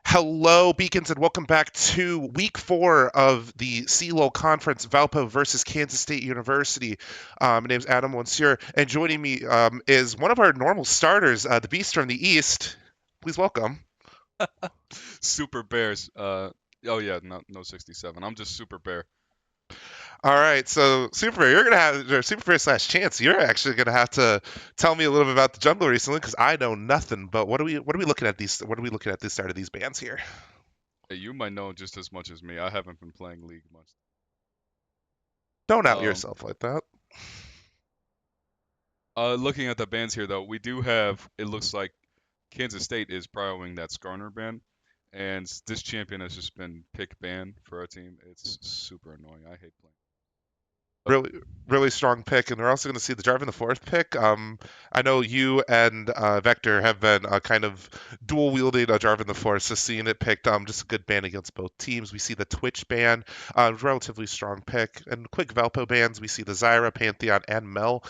Hello, Beacons, and welcome back to week 4 of the CLOL Conference, Valpo versus Kansas State University. My name's Adam Monsieur, and joining me is one of our normal starters, the Beast from the East. Please welcome. Super Bears. Oh yeah, no 67. I'm just Super Bear. All right, so Super Bear, you're gonna have or Super Bear slash Chance. You're actually gonna have to tell me a little bit about the jungle recently because I know nothing. But what are we looking at these? What are we looking at this start of these bands here? Hey, you might know just as much as me. I haven't been playing League much. Don't out Um, yourself like that. looking at the bands here though, we do have. It looks like Kansas State is prioing that Skarner ban, and this champion has just been pick ban for our team. It's super annoying. I hate playing. But Really, really strong pick, and we're also going to see the drive in the fourth pick. I know you and Vector have been kind of dual wielding a drive in the fourth, so seeing it picked, just a good ban against both teams. We see the Twitch ban, relatively strong pick, and quick Valpo bans. We see the Zyra, Pantheon, and Mel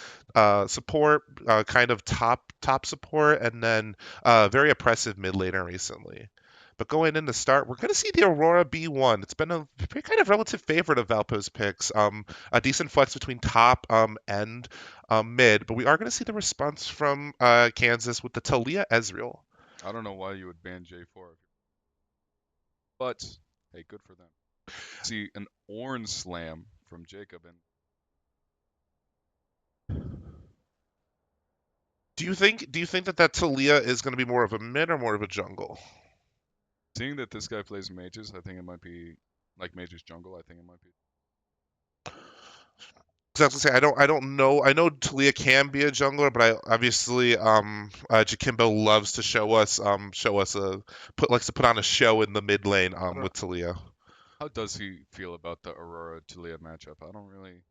support, kind of top support, and then very oppressive mid laner recently. But going in to start, we're going to see the Aurora B1. It's been a kind of relative favorite of Valpo's picks. A decent flex between top and mid, but we are going to see the response from Kansas with the Talia Ezreal. I don't know why you would ban J4. But hey, good for them. See an orange slam from Jacob, and Do you think that Talia is going to be more of a mid or more of a jungle? seeing that this guy plays mages, I think it might be like mages jungle. I think it might be. 'Cause I was gonna say I don't know. I know Talia can be a jungler, but I obviously Jakimbo loves to show us a put likes to put on a show in the mid lane I don't. with Talia. How does he feel about the Aurora Talia matchup? I don't really.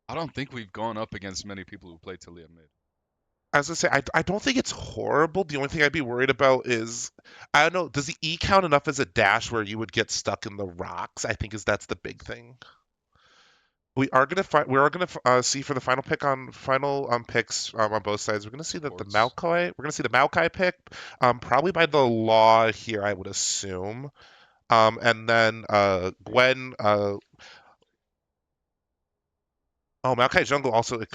I don't think we've gone up against many people who play Talia mid. I was gonna say I don't think it's horrible. The only thing I'd be worried about is I don't know. Does the E count enough as a dash where you would get stuck in the rocks? I think that's the big thing. We are gonna see for the final pick on final picks on both sides. We're gonna see that the Supports. Maokai. We're gonna see the Maokai pick, probably by the law here, I would assume. And then Gwen. Oh, Maokai Jungle also it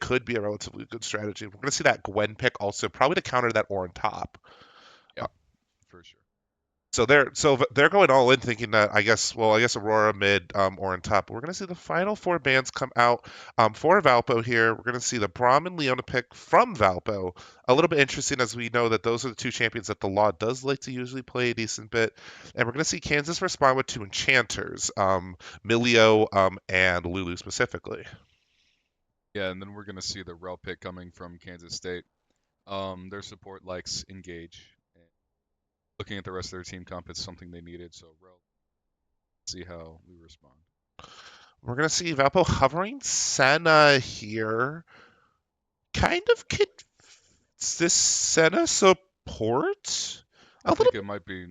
could be a relatively good strategy. We're gonna see that Gwen pick also probably to counter that Ornn top. Yeah, for sure. So they're going all in, thinking that I guess Aurora mid or on top. We're gonna see the final four bands come out for Valpo here. We're gonna see the Braum and Leona pick from Valpo. A little bit interesting as we know that those are the two champions that the law does like to usually play a decent bit. And we're gonna see Kansas respond with two enchanters, Milio and Lulu specifically. Yeah, and then we're gonna see the Rel pick coming from Kansas State. Their support likes engage. And looking at the rest of their team comp, it's something they needed. So Rel, see how we respond. We're gonna see Valpo hovering Senna here. Kind of Is this Senna support? A I little think bit. it might be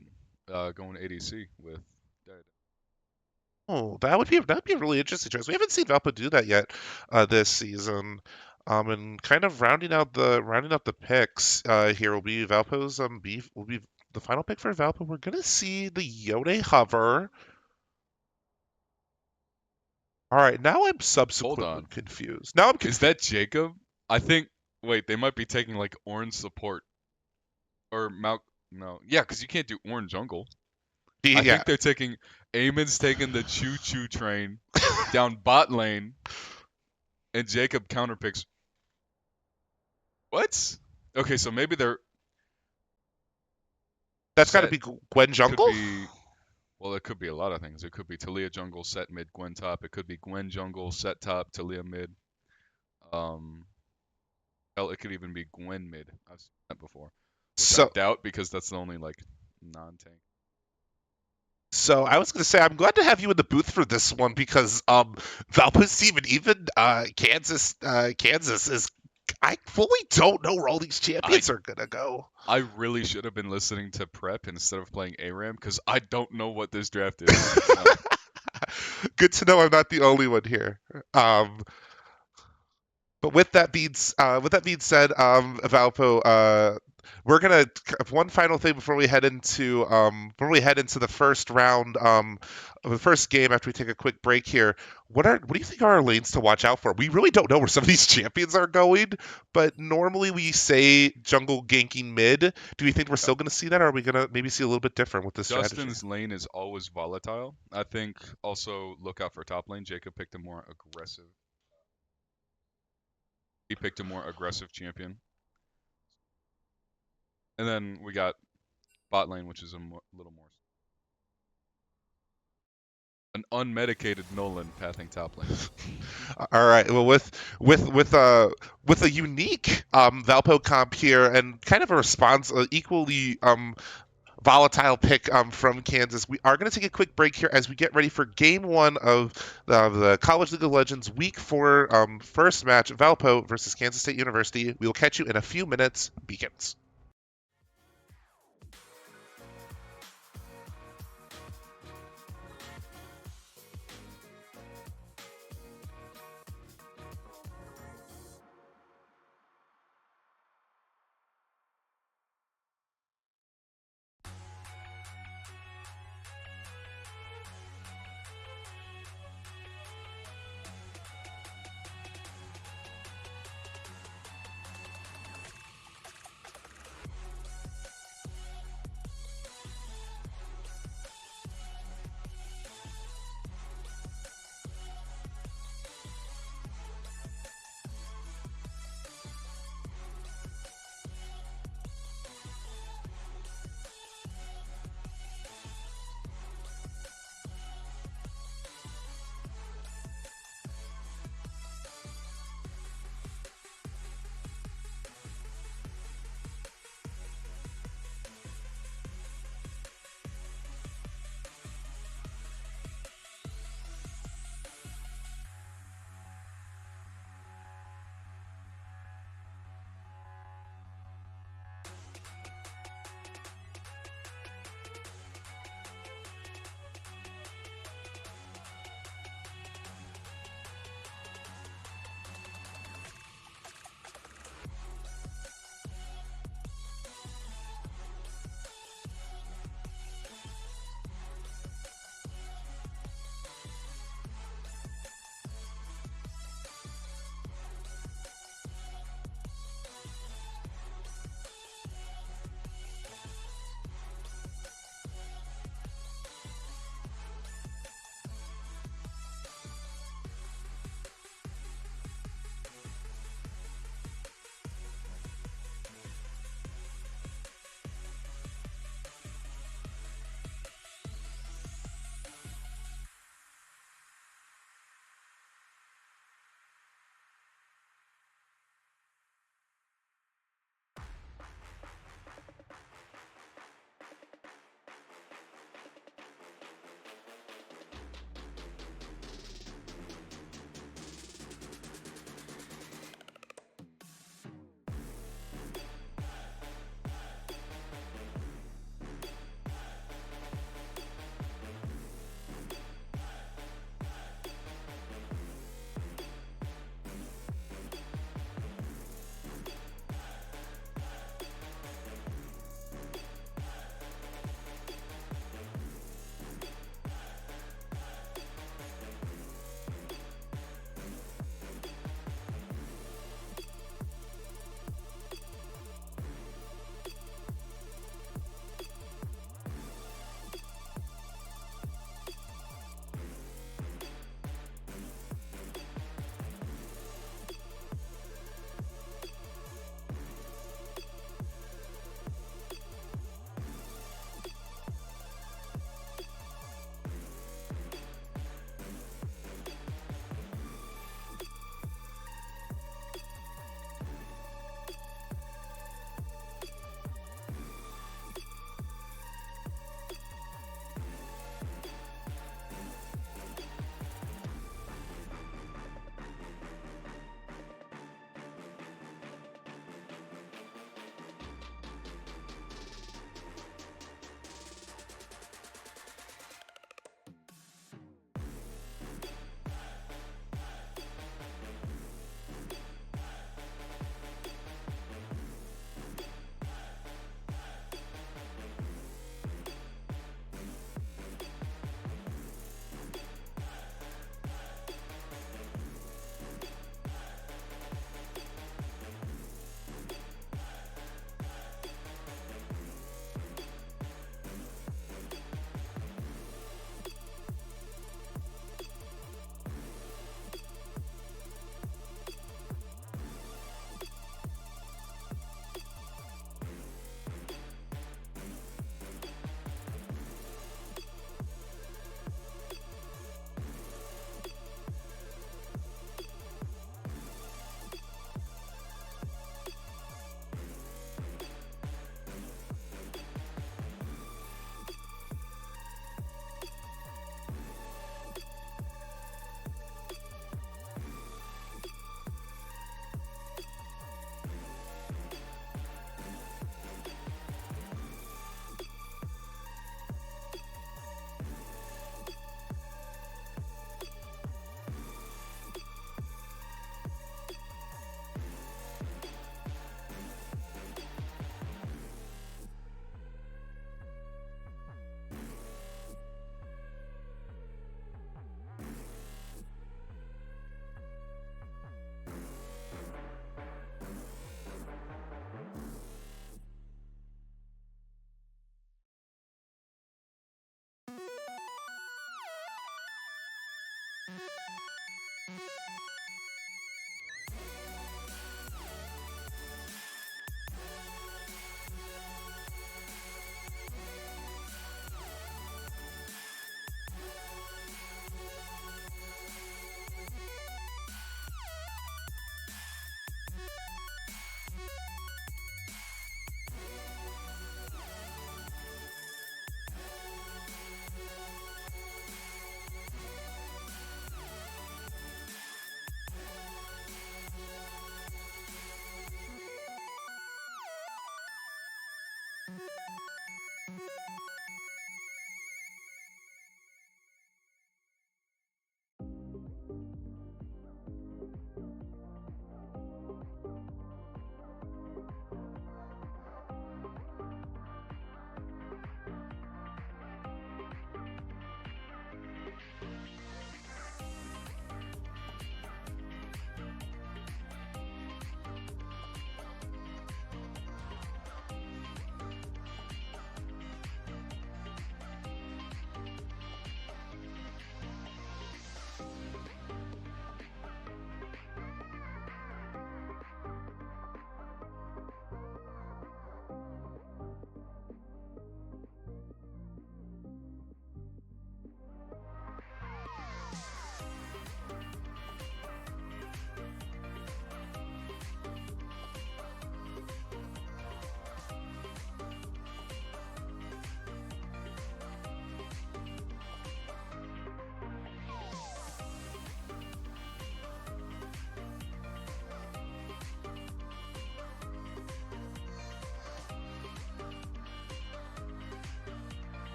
going ADC with Dead. Oh, that would be a really interesting choice. We haven't seen Valpo do that yet this season. And kind of rounding out the picks here will be Valpo's beef will be the final pick for Valpo. We're gonna see the Yone hover. All right, now I'm Hold subsequently on, confused. Now I'm is confused. that Jacob? I think. Wait, they might be taking like orange support or Mal. No, yeah, because you can't do orange jungle. I Yeah, think they're taking. Eamon's taking the choo choo train down bot lane, and Jacob counterpicks. What? Okay, so maybe they're that's got to set. be Gwen It could Jungle. be. Well, it could be a lot of things. It could be Talia jungle set mid Gwen top. It could be Gwen jungle set top Talia mid. Um, hell, it could even be Gwen mid. I've seen that before, which I So doubt because that's the only like non-tank. So I was going to say I'm glad to have you in the booth for this one because Valpo's team and even Kansas is I fully don't know where all these I champions are gonna go. I really should have been listening to prep instead of playing ARAM because I don't know what this draft is. So Good to know I'm not the only one here. Um, But with that being said, Valpo, we're gonna one final thing before we head into the first round, of the first game after we take a quick break here. What do you think are our lanes to watch out for? We really don't know where some of these champions are going, but normally we say jungle ganking mid. Do we think we're Yep. still gonna see that, or are we gonna maybe see a little bit different with this strategy? Dustin's lane is always volatile. I think also look out for top lane. Jacob picked a more aggressive. He picked a more aggressive champion, and then we got bot lane, which is little more an unmedicated Nolan pathing top lane. All right. Well, with a unique Valpo comp here and kind of a response, equally volatile pick from Kansas. We are going to take a quick break here as we get ready for Game One of the College League of Legends Week 4 first match. Valpo versus Kansas State University. We will catch you in a few minutes. Beacons.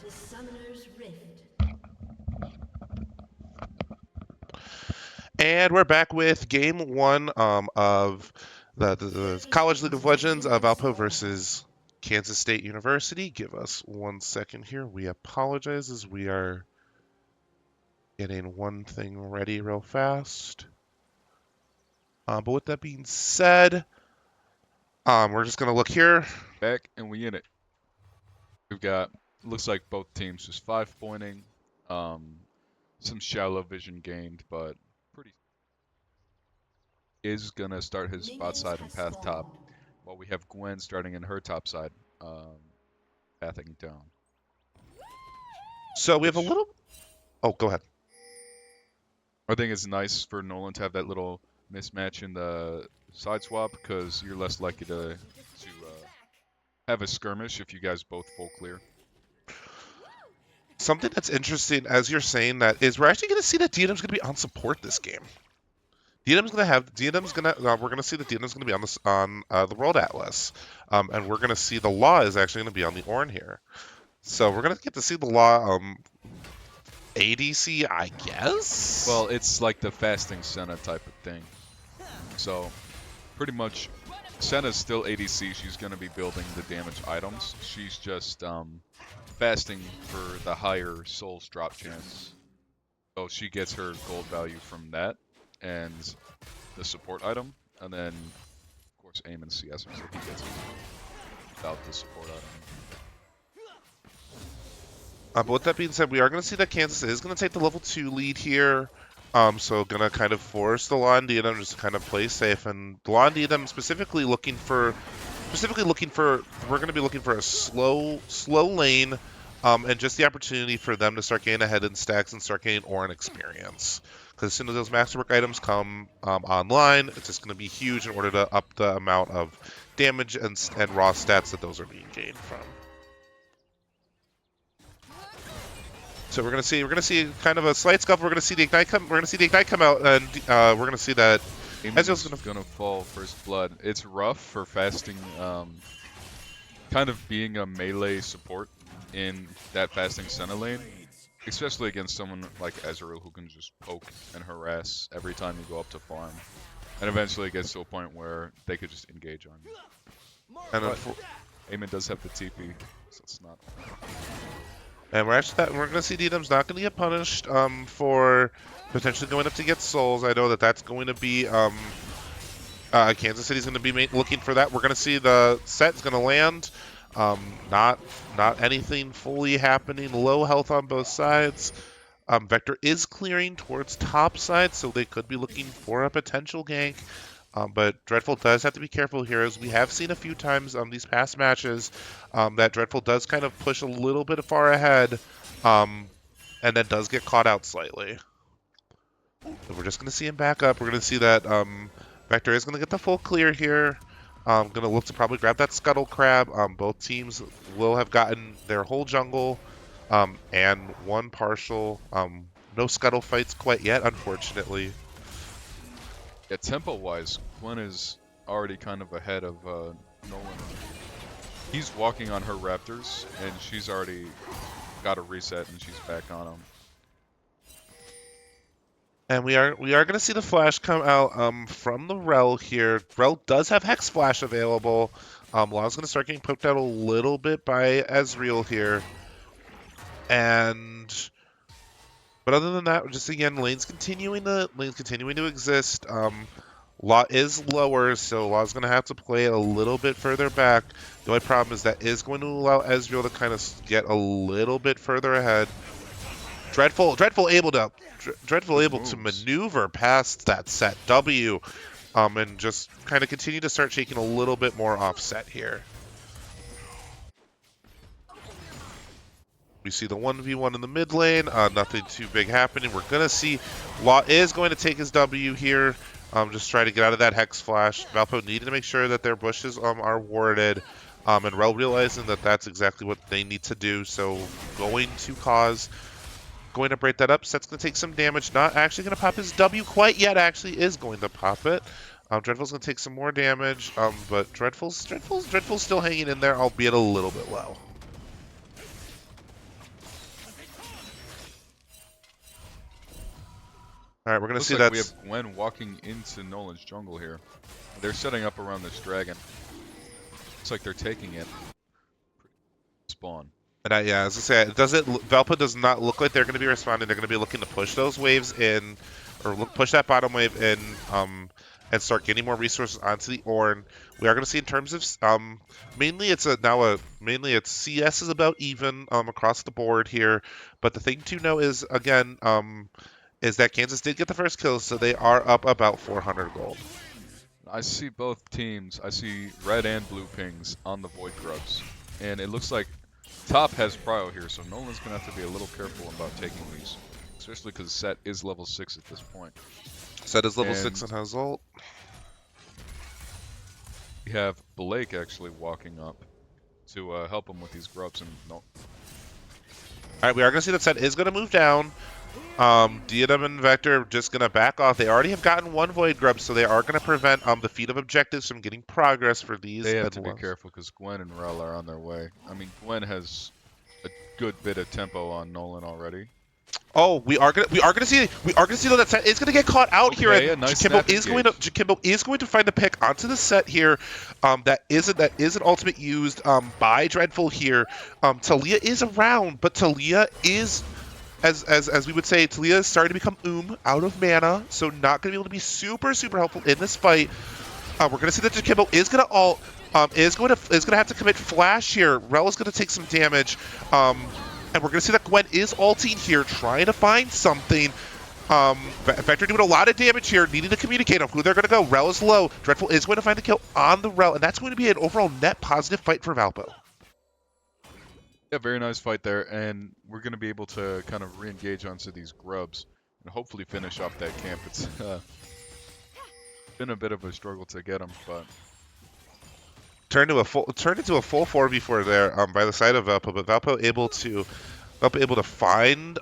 To Summoner's Rift. And we're back with game one of the College League of Legends of Valpo versus Kansas State University. Give us 1 second here. We apologize as we are getting one thing ready real fast. But with that being said, we're just going to look here. Back and we in it. We've got, looks like both teams just 5-pointing. Some shallow vision gained, but pretty. Is going to start his spot side and path top, while we have Gwen starting in her top side, pathing down. So we have a little... Oh, go ahead. I think it's nice for Nolan to have that little mismatch in the side swap, because you're less likely to have a skirmish if you guys both full clear. Something that's interesting as you're saying that is we're actually going to see that DNM's going to be on support this game. We're going to see that DNM's going to be on the World Atlas, and we're going to see the Law is actually going to be on the Ornn here. So we're going to get to see the Law ADC, I guess. Well, it's like the fasting Senna type of thing. So pretty much, Senna's still ADC. She's going to be building the damage items. She's just fasting for the higher souls drop chance. So she gets her gold value from that and the support item, and then of course aim and CS, so he gets it without the support item. But with that being said, we are going to see that Kansas is going to take the level 2 lead here. So going to kind of force the Law and DNM just to kind of play safe, and the Law and DNM specifically looking for, we're going to be looking for a slow lane, and just the opportunity for them to start getting ahead in stacks and start getting Ornn experience. Because as soon as those masterwork items come online, it's just going to be huge in order to up the amount of damage and raw stats that those are being gained from. So we're gonna see kind of a slight scuffle. We're gonna see the ignite come out, and we're gonna see that Eamon's gonna fall first blood. It's rough for fasting, kind of being a melee support in that fasting Senna lane, especially against someone like Ezreal who can just poke and harass every time you go up to farm, and eventually it gets to a point where they could just engage on you. And Eamon does have the TP, so it's not. And we're gonna see Dedum's not gonna get punished for potentially going up to get souls. I know that that's going to be Kansas City's gonna be looking for that. We're gonna see the set's gonna land. Not anything fully happening. Low health on both sides. Vector is clearing towards top side, so they could be looking for a potential gank. But Dreadful does have to be careful here, as we have seen a few times these past matches that Dreadful does kind of push a little bit far ahead, and then does get caught out slightly. So we're just going to see him back up. We're going to see that Vector is going to get the full clear here. Going to look to probably grab that Scuttle Crab. Both teams will have gotten their whole jungle and one partial. No Scuttle fights quite yet, unfortunately. Yeah, tempo-wise, Gwen is already kind of ahead of Nolan. He's walking on her Raptors, and she's already got a reset, and she's back on him. And we are going to see the flash come out from the Rel here. Rel does have Hex Flash available. Law's going to start getting poked out a little bit by Ezreal here. But other than that, just again, lane's continuing to exist. Law is lower, so Law's going to have to play it a little bit further back. The only problem is that is going to allow Ezreal to kind of get a little bit further ahead. Dreadful able to maneuver past that set W, and just kind of continue to start shaking a little bit more offset here. We see the 1v1 in the mid lane, nothing too big happening. We're gonna see Law is going to take his W here, just try to get out of that Hex Flash. Valpo needed to make sure that their bushes are warded, and Rel realizing that that's exactly what they need to do, so going to break that up. Set's going to take some damage. Not actually going to pop his W quite yet. Actually is going to pop it. Dreadful's going to take some more damage, but Dreadful's still hanging in there, albeit a little bit low. All right, we're going to see that. We have Gwen walking into Nolan's jungle here. They're setting up around this dragon. Looks like they're taking it. Spawn. And yeah, as I say, Valpo does not look like they're going to be responding. They're going to be looking to push those waves in, or push that bottom wave in, and start getting more resources onto the Ornn. We are going to see in terms of mainly it's CS is about even across the board here. But the thing to know is again is that Kansas did get the first kill, so they are up about 400 gold. I see both teams. I see red and blue pings on the Void Grubs, and it looks like top has prio here, so Nolan's going to have to be a little careful about taking these, especially because Set is level 6 at this point. Set is level 6 and has ult. We have Blake actually walking up to help him with these grubs. And no. Alright, we are going to see that Set is going to move down. Diadem and Vector just going to back off. They already have gotten one Void Grub, so they are going to prevent the feat of objectives from getting progress for these. They have to be careful because Gwen and Rel are on their way. I mean, Gwen has a good bit of tempo on Nolan already. Oh, we are gonna see that Set is gonna get caught out here. And nice Jakimbo is going to find the pick onto the Set here. That is an ultimate used by Dreadful here. Talia is around, but Talia is, as we would say, Talia is starting to become out of mana, so not gonna be able to be super helpful in this fight. We're gonna see that Jakimbo is gonna ult. Is gonna have to commit flash here. Rel is gonna take some damage. And we're going to see that Gwen is ulting here, trying to find something. Vector doing a lot of damage here, needing to communicate on who they're going to go. Rel is low. Dreadful is going to find the kill on the Rel, and that's going to be an overall net positive fight for Valpo. Yeah, very nice fight there, and we're going to be able to kind of re-engage onto these grubs and hopefully finish off that camp. It's been a bit of a struggle to get them, but... Turned into a full 4v4 there by the side of Valpo, but Valpo able to find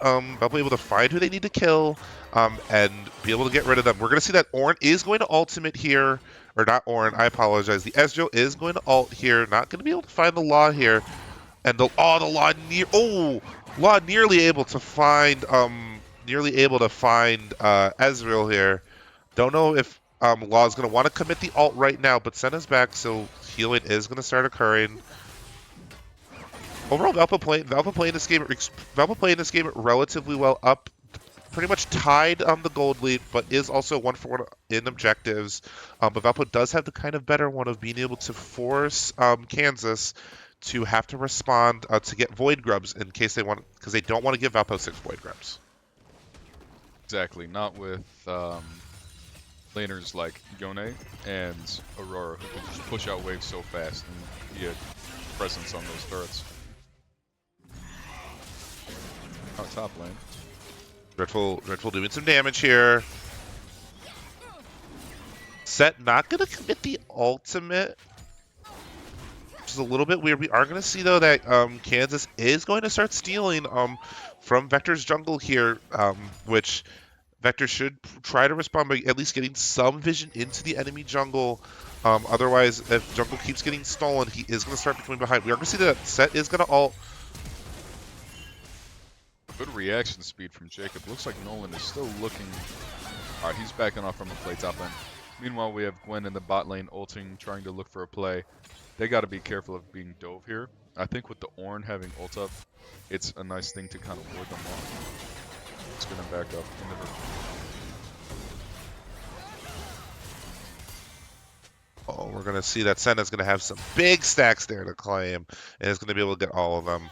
who they need to kill and be able to get rid of them. We're going to see that Ornn is going to ultimate here, or not Ornn, I apologize. The Ezreal is going to ult here, not going to be able to find the Law here, and the Law nearly able to find Ezreal here. Don't know if Law is going to want to commit the ult right now, but Senna's back, so healing is going to start occurring. Overall, Valpo playing this game relatively well, up pretty much tied on the gold lead, but is also 1-for-1 in objectives. But Valpo does have the kind of better one of being able to force Kansas to have to respond to get Void Grubs in case they want, because they don't want to give Valpo 6 Void Grubs. Exactly, not with laners like Yone and Aurora, who can just push out waves so fast and be a presence on those turrets. Out top lane. Dreadful doing some damage here. Set not going to commit the ultimate, which is a little bit weird. We are going to see, though, that Kansas is going to start stealing from Vector's jungle here, which Vector should try to respond by at least getting some vision into the enemy jungle. Otherwise, if jungle keeps getting stolen, he is going to start becoming behind. We are going to see that Set is going to ult. Good reaction speed from Jacob. Looks like Nolan is still looking. Alright, he's backing off from the play top end. Meanwhile, we have Gwen in the bot lane ulting, trying to look for a play. They got to be careful of being dove here. I think with the Ornn having ult up, it's a nice thing to kind of ward them off. It's going to back up into the... Oh, we're going to see that Senna's going to have some big stacks there to claim, and is going to be able to get all of them.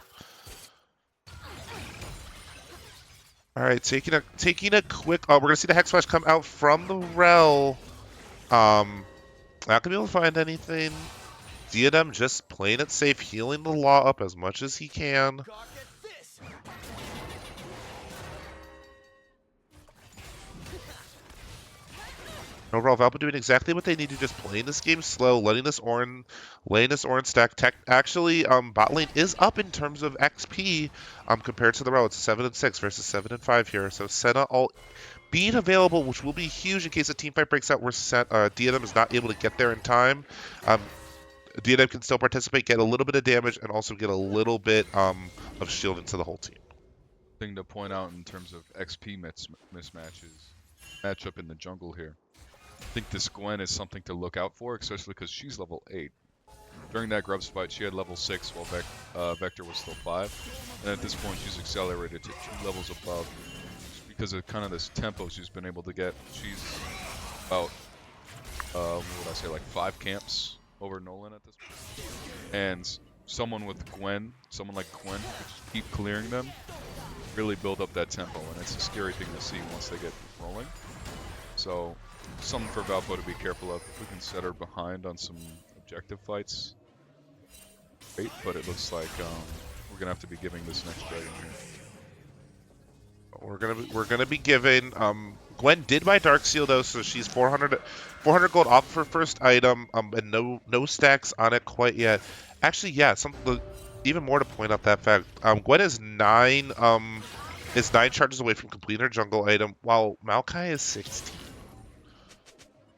All right, taking a quick. Oh, we're gonna see the Hex Flash come out from the Rel. Not gonna be able to find anything. Diadem just playing it safe, healing the Law up as much as he can. Overall, Valpo doing exactly what they need to, just playing this game slow, laying this Ornn stack. Actually, bot lane is up in terms of XP compared to the Rel. It's 7-6 versus 7-5 here. So Senna all being available, which will be huge in case a team fight breaks out where Diadem is not able to get there in time. Diadem can still participate, get a little bit of damage, and also get a little bit of shield into the whole team. Thing to point out in terms of XP mismatches, matchup in the jungle here. I think this Gwen is something to look out for, especially because she's level 8. During that grub fight, she had level 6 while Vector was still 5. And at this point, she's accelerated to 2 levels above. Just because of kind of this tempo she's been able to get. She's about, what would I say, like 5 camps over Nolan at this point. And someone like Gwen, who could just keep clearing them, really build up that tempo. And it's a scary thing to see once they get rolling. So... something for Valpo to be careful of. If we can set her behind on some objective fights, great, but it looks like we're gonna have to be giving this next dragon here. We're gonna be giving. Gwen did buy Darkseal though, so she's 400 gold off of her first item, and no stacks on it quite yet. Actually, yeah, even more to point out that fact. Gwen is 9 charges away from completing her jungle item, while Maokai is 16.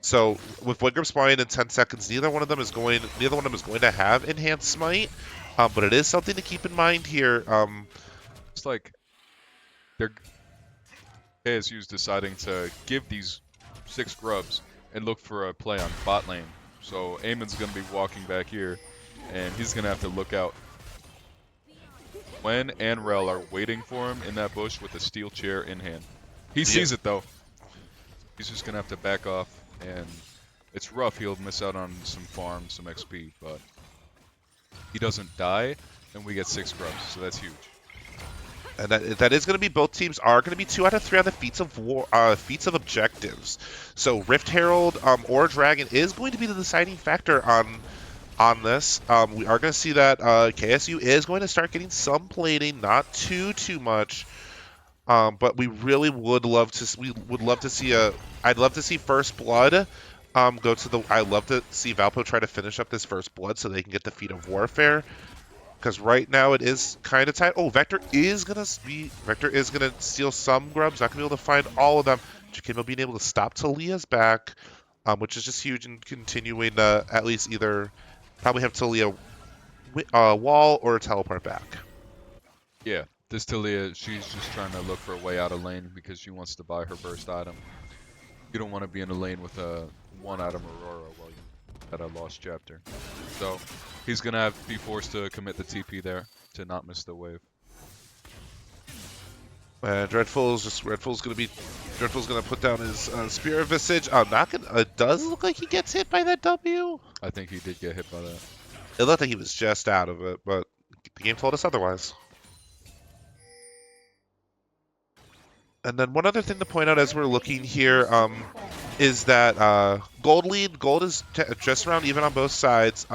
So with Void Grip spawning in 10 seconds, neither one of them is going to have Enhanced Smite, but it is something to keep in mind here. It's like they're KSU's deciding to give these 6 grubs and look for a play on bot lane. So Eamon's going to be walking back here, and he's going to have to look out. Gwen and Rel are waiting for him in that bush with a steel chair in hand. He sees it though. He's just going to have to back off. And it's rough, he'll miss out on some farm, some XP, but he doesn't die, and we get 6 grubs, so that's huge. And that is going to be, both teams are going to be 2 out of 3 on the feats of objectives. So Rift Herald or Dragon is going to be the deciding factor on this. We are going to see that KSU is going to start getting some plating, not too much. But we really would love to. I'd love to see First Blood go to the. I'd love to see Valpo try to finish up this First Blood so they can get the Feat of Warfare. Because right now it is kind of tight. Oh, Vector is gonna steal some grubs. Not gonna be able to find all of them. Jacamo being able to stop Talia's back, which is just huge, and continuing to at least either probably have Talia wall or teleport back. Yeah. This Talia, she's just trying to look for a way out of lane because she wants to buy her first item. You don't want to be in a lane with a 1-item Aurora while you're at a lost chapter. So he's going to be forced to commit the TP there. to not miss the wave. And Dreadful's gonna put down his Spear of Visage. Not gonna. It does look like he gets hit by that W. I think he did get hit by that. It looked like he was just out of it, but the game told us otherwise. And then one other thing to point out as we're looking here is that gold lead. Gold is just around even on both sides.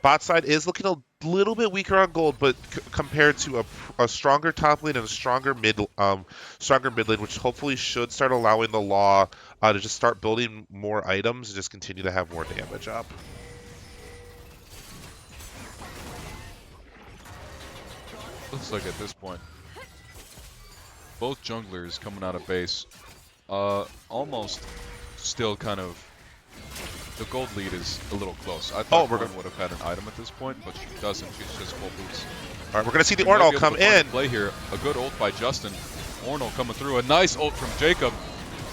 Bot side is looking a little bit weaker on gold, but compared to a stronger top lane and a stronger mid lane, which hopefully should start allowing the law to just start building more items and just continue to have more damage up. Looks like at this point, both junglers coming out of base, almost still kind of. The gold lead is a little close. I thought Gwen would have had an item at this point, but she doesn't. She's just full boots. All right, we're gonna see the Ornal come in. Play here. A good ult by Justin. Ornal coming through. A nice ult from Jacob,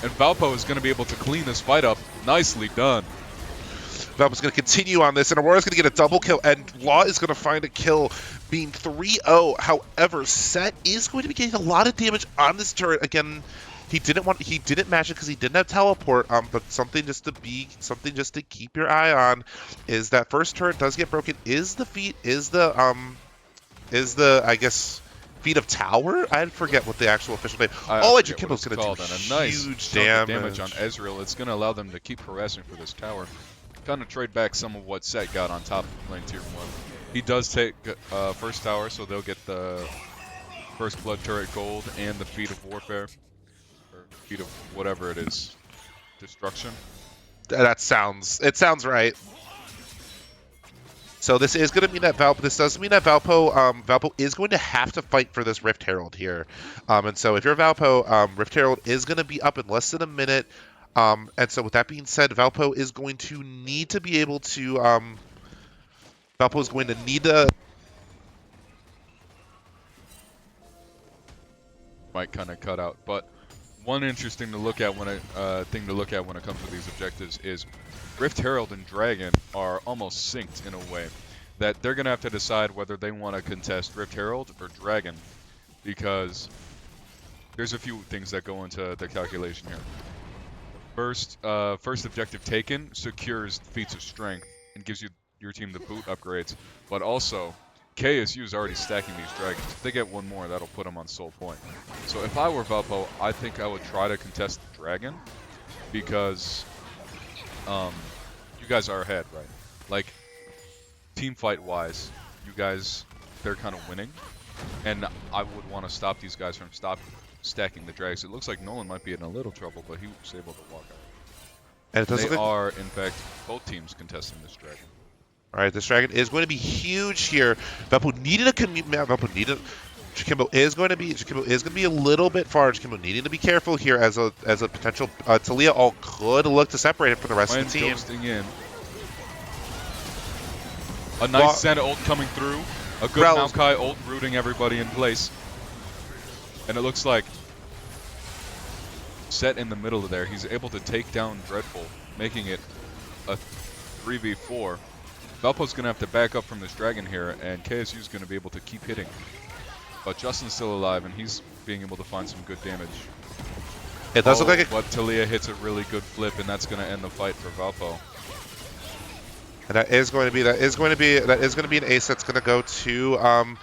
and Valpo is going to be able to clean this fight up. Nicely done. Valpo's going to continue on this, and Aurora's going to get a double kill, and Law is going to find a kill, being 3-0. However, Set is going to be getting a lot of damage on this turret. Again, he didn't match it because he didn't have teleport. But something just to keep your eye on is that first turret does get broken. Is the I guess feet of tower? I forget what the actual official name. Edge Kimball's going to do a nice huge damage on Ezreal. It's going to allow them to keep harassing for this tower. Kind of trade back some of what Set got on top of lane tier 1. He does take first tower, so they'll get the first blood turret gold and the feet of warfare. Feet of whatever it is, destruction. It sounds right. So this is going to mean that Valpo. This does mean that Valpo is going to have to fight for this Rift Herald here. And so if you're Valpo, Rift Herald is going to be up in less than a minute. And so with that being said, Valpo is going to need to be able to. Valpo is going to need to. Might kind of cut out, but. One interesting to look at when it comes to these objectives is Rift Herald and Dragon are almost synced in a way that they're gonna have to decide whether they want to contest Rift Herald or Dragon, because there's a few things that go into the calculation here. First objective taken secures feats of strength and gives your team the boot upgrades, but also KSU is already stacking these dragons. If they get one more, that'll put them on soul point. So if I were Valpo, I think I would try to contest the dragon, because you guys are ahead, right? Like, team fight wise, you guys, they're kind of winning, and I would want to stop these guys from stacking the drags. It looks like Nolan might be in a little trouble, but he was able to walk out. And they are, in fact, both teams contesting this dragon. All right, this dragon is going to be huge here. Valpo needed a Jakimbo is going to be a little bit far. Jakimbo needing to be careful here as a potential Talia all could look to separate him from the rest of the team. Ghosting in. A nice Santa ult coming through. A good Maokai ult rooting everybody in place. And it looks like Set in the middle of there. He's able to take down Dreadful, making it a 3v4. Valpo's going to have to back up from this dragon here, and KSU's going to be able to keep hitting. But Justin's still alive, and he's being able to find some good damage. It does look like it. But Talia hits a really good flip, and that's going to end the fight for Valpo. And that is going to be an ace that's going to go to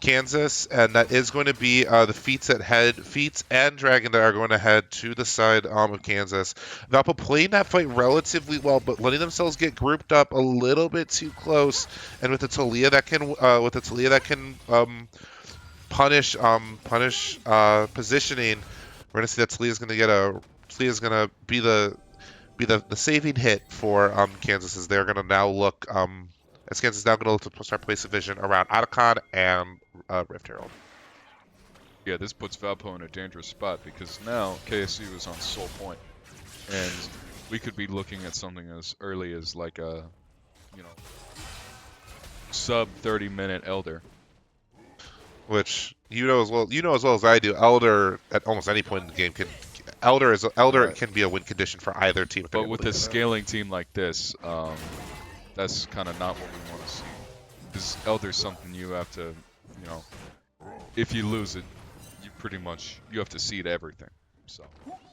Kansas, and that is going to be the Feats and Dragon that are going to head to the side of Kansas. Valpo playing that fight relatively well, but letting themselves get grouped up a little bit too close. And with the Talia that can punish positioning, we're gonna see that Talia's gonna be the saving hit for Kansas, as they're gonna now look. As Kansas is now going to look to start placing vision around Otacon and Rift Herald. Yeah, this puts Valpo in a dangerous spot, because now KSU is on soul point, and we could be looking at something as early as like a, sub 30-minute Elder. Which you know as well as I do. Elder at almost any point in the game can be a win condition for either team. But with a scaling team like this. That's kind of not what we want to see. Because Elder's something you have to, if you lose it, you have to cede everything. So.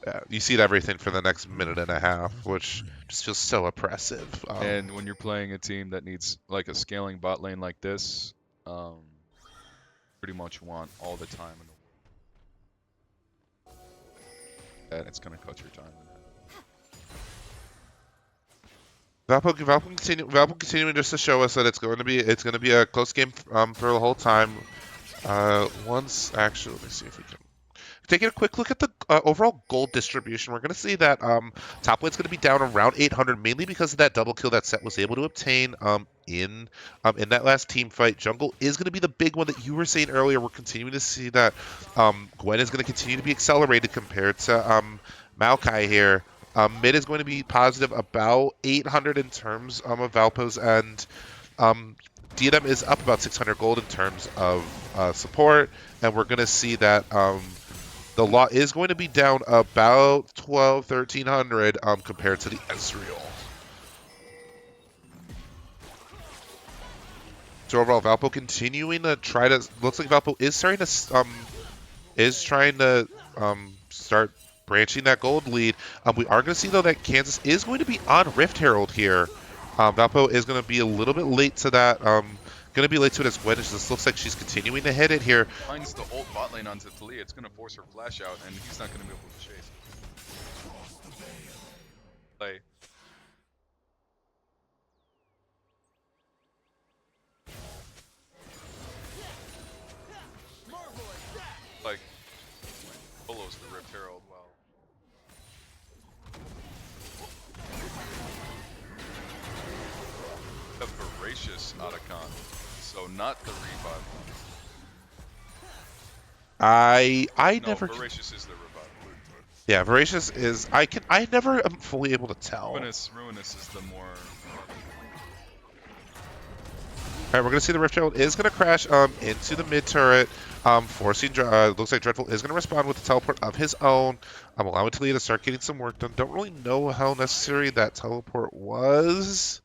Yeah, you see everything for the next minute and a half, which just feels so oppressive. And when you're playing a team that needs like a scaling bot lane like this, pretty much want all the time in the world. And it's going to cut your time in half. Valpo continuing just to show us that it's going to be a close game for the whole time. Let me see if we can. Taking a quick look at the overall gold distribution, we're going to see that top lane's going to be down around 800, mainly because of that double kill that Set was able to obtain in that last team fight. Jungle is going to be the big one that you were saying earlier. We're continuing to see that Gwen is going to continue to be accelerated compared to Maokai here. Mid is going to be positive about 800 in terms of Valpo's, and DNM is up about 600 gold in terms of support, and we're going to see that the Law is going to be down about 1,300 compared to the Ezreal. So overall, Valpo continuing to try to. Looks like Valpo is trying to start branching that gold lead. We are going to see though that Kansas is going to be on Rift Herald here. Valpo is going to be a little bit late to that. Going to be late to it as well. This looks like she's continuing to hit it here. Finds the ult bot lane onto Talia. It's going to force her flash out, and he's not going to be able to chase. Play. Like, follows the Rift Herald well. A voracious Otacon. So not the revive. No, Voracious is the revive. Yeah, Voracious is. I never am fully able to tell. Ruinous is the more. Alright, we're gonna see the Rift Herald is gonna crash into the mid turret, forcing. Looks like Dreadful is gonna respond with a teleport of his own, allowing Talia to start getting some work done. Don't really know how necessary that teleport was.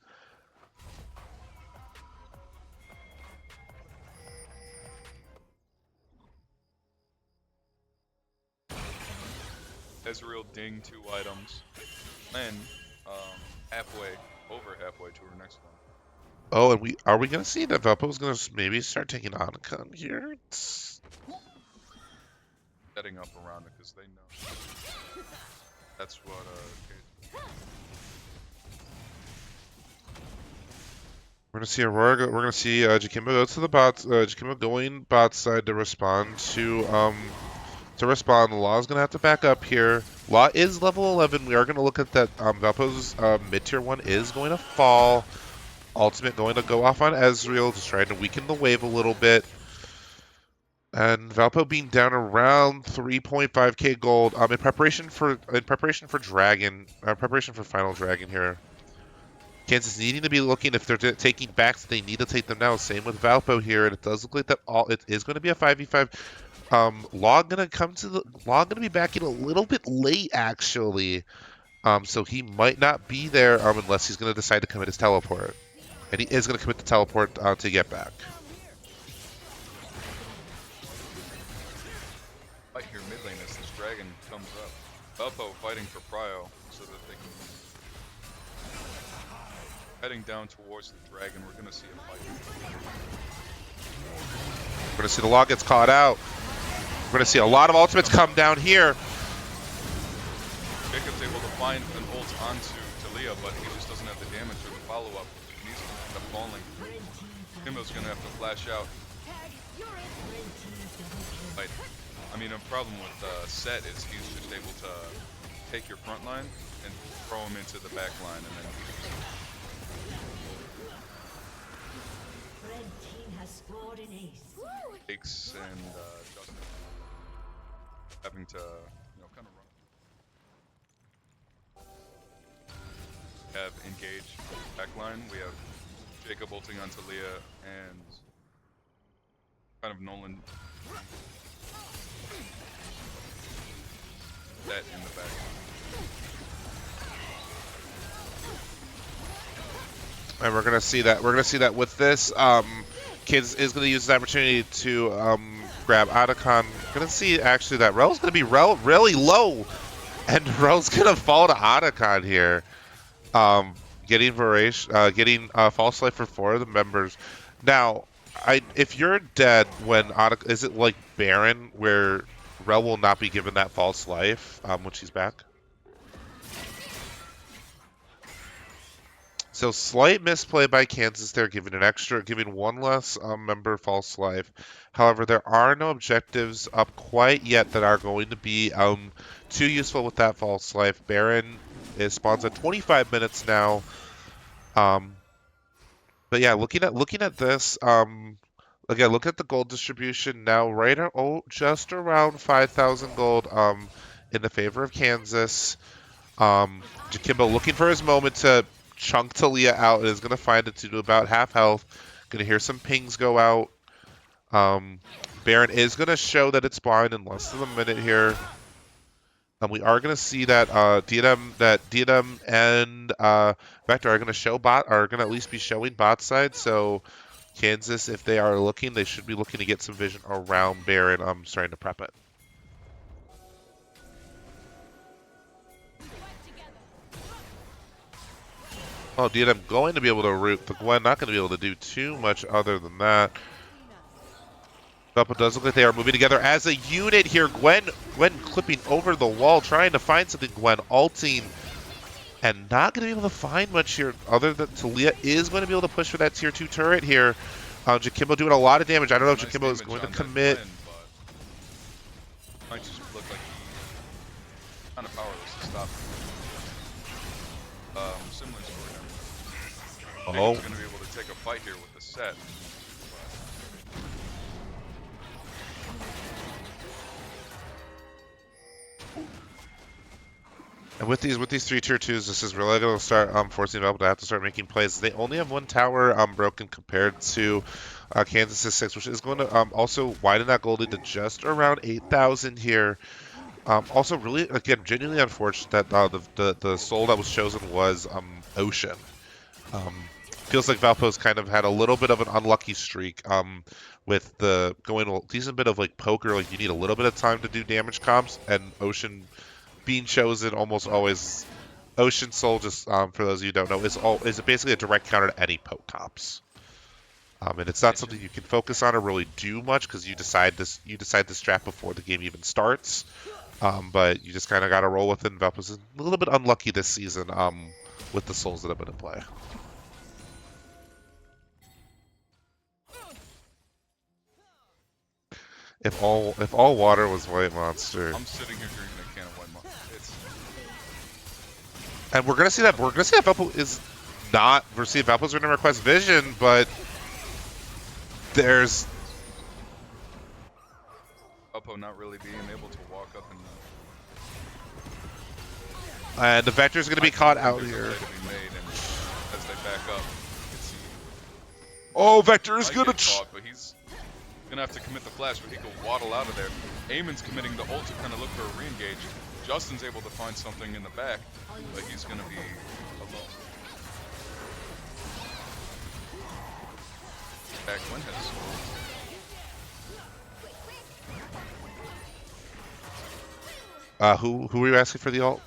Ezreal ding 2 items, then over halfway to her next one. Oh, and are we gonna see that Valpo's gonna maybe start taking Otacon here? Setting up around it because they know that's what We're gonna see Aurora. We're gonna see Jakimbo go to the bot. Jakimbo going bot side to respond to respond. Law's gonna have to back up here. Law is level 11. We are gonna look at that. Valpo's mid tier 1 is going to fall. Ultimate going to go off on Ezreal, just trying to weaken the wave a little bit. And Valpo being down around 3.5k gold. In preparation for Final Dragon here. Kansas needing to be looking if they're taking backs, they need to take them now. Same with Valpo here, and it does look like that it is going to be a 5v5. Law gonna be backing a little bit late actually. So he might not be there unless he's gonna decide to commit his teleport. And he is gonna commit the teleport to get back. Fight here mid lane as this dragon comes up. Valpo fighting for Prio so that they can heading down towards the dragon. We're gonna see a fight. We're gonna see the Law gets caught out. We're going to see a lot of ultimates come down here. Jacob's able to find an ult onto Talia, but he just doesn't have the damage or the follow-up. And he's going to end up falling. Kimbo's going to have to flash out. Right. I mean, a problem with Set is he's just able to take your front line and throw him into the back line, and then Red team has scored an ace. takes and Justin having to, kind of run. Have engaged backline. We have Jacob ulting on Talia and kind of Nolan that in the back. And we're gonna see that. We're gonna see that with this. Kansas is going to use the opportunity to grab Otacon. Going to see actually that Rel's going to be really low, and Rel's going to fall to Otacon here. Getting False Life for 4 of the members. Now, if you're dead when Otacon, is it like Baron where Rel will not be given that False Life when she's back? So slight misplay by Kansas there, giving one less member false life. However, there are no objectives up quite yet that are going to be too useful with that false life. Baron spawns at 25 minutes now. But yeah, looking at this, again, look at the gold distribution now, just around 5,000 gold in the favor of Kansas. Jakimbo looking for his moment to chunk Talia out, and is going to find it to do about half health. Going to hear some pings go out. Baron is going to show that it's blind in less than a minute here. And we are going to see that Diadem and Vector are going to at least be showing bot side. So Kansas, if they are looking, they should be looking to get some vision around Baron. I'm starting to prep it. Oh, Diadem going to be able to root the Gwen, not going to be able to do too much other than that. Valpo does look like they are moving together as a unit here. Gwen clipping over the wall, trying to find something. Gwen ulting, and not going to be able to find much here other than Talia is going to be able to push for that tier 2 turret here. Jakimbo doing a lot of damage. I don't know if Jakimbo is going to commit. Gwen, might just look like he's kind of powerless to stop him. Similar story now. He's going to be able to take a fight here with the set. And with these 3 tier 2s, this is really going to start forcing Valpo to have to start making plays. They only have 1 tower broken compared to Kansas' 6, which is going to also widen that gold lead to just around 8,000 here. Also, really, again, genuinely unfortunate that the soul that was chosen was Ocean. Feels like Valpo's kind of had a little bit of an unlucky streak with the going a decent bit of like poker. Like you need a little bit of time to do damage comps, and Ocean being chosen almost always. Ocean Soul, just for those of you who don't know, is basically a direct counter to any poke comps. And it's not something you can focus on or really do much because you decide to strat before the game even starts. But you just kind of got to roll with it. And Valpo's a little bit unlucky this season with the souls that have been in play. If all water was White Monster. I'm sitting here drinking a can of White Monster. And we're gonna see that Valpo is not. We're seeing Valpo's gonna request vision, but there's Valpo not really being able to walk up and the Vector's gonna be caught out here. As they back up, oh, Vector is gonna. But he's gonna have to commit the flash, but he can waddle out of there. Eamon's committing the ult to kind of look for a re-engage. Justin's able to find something in the back, but he's gonna be alone. Back Gwen has Who were you asking for the ult?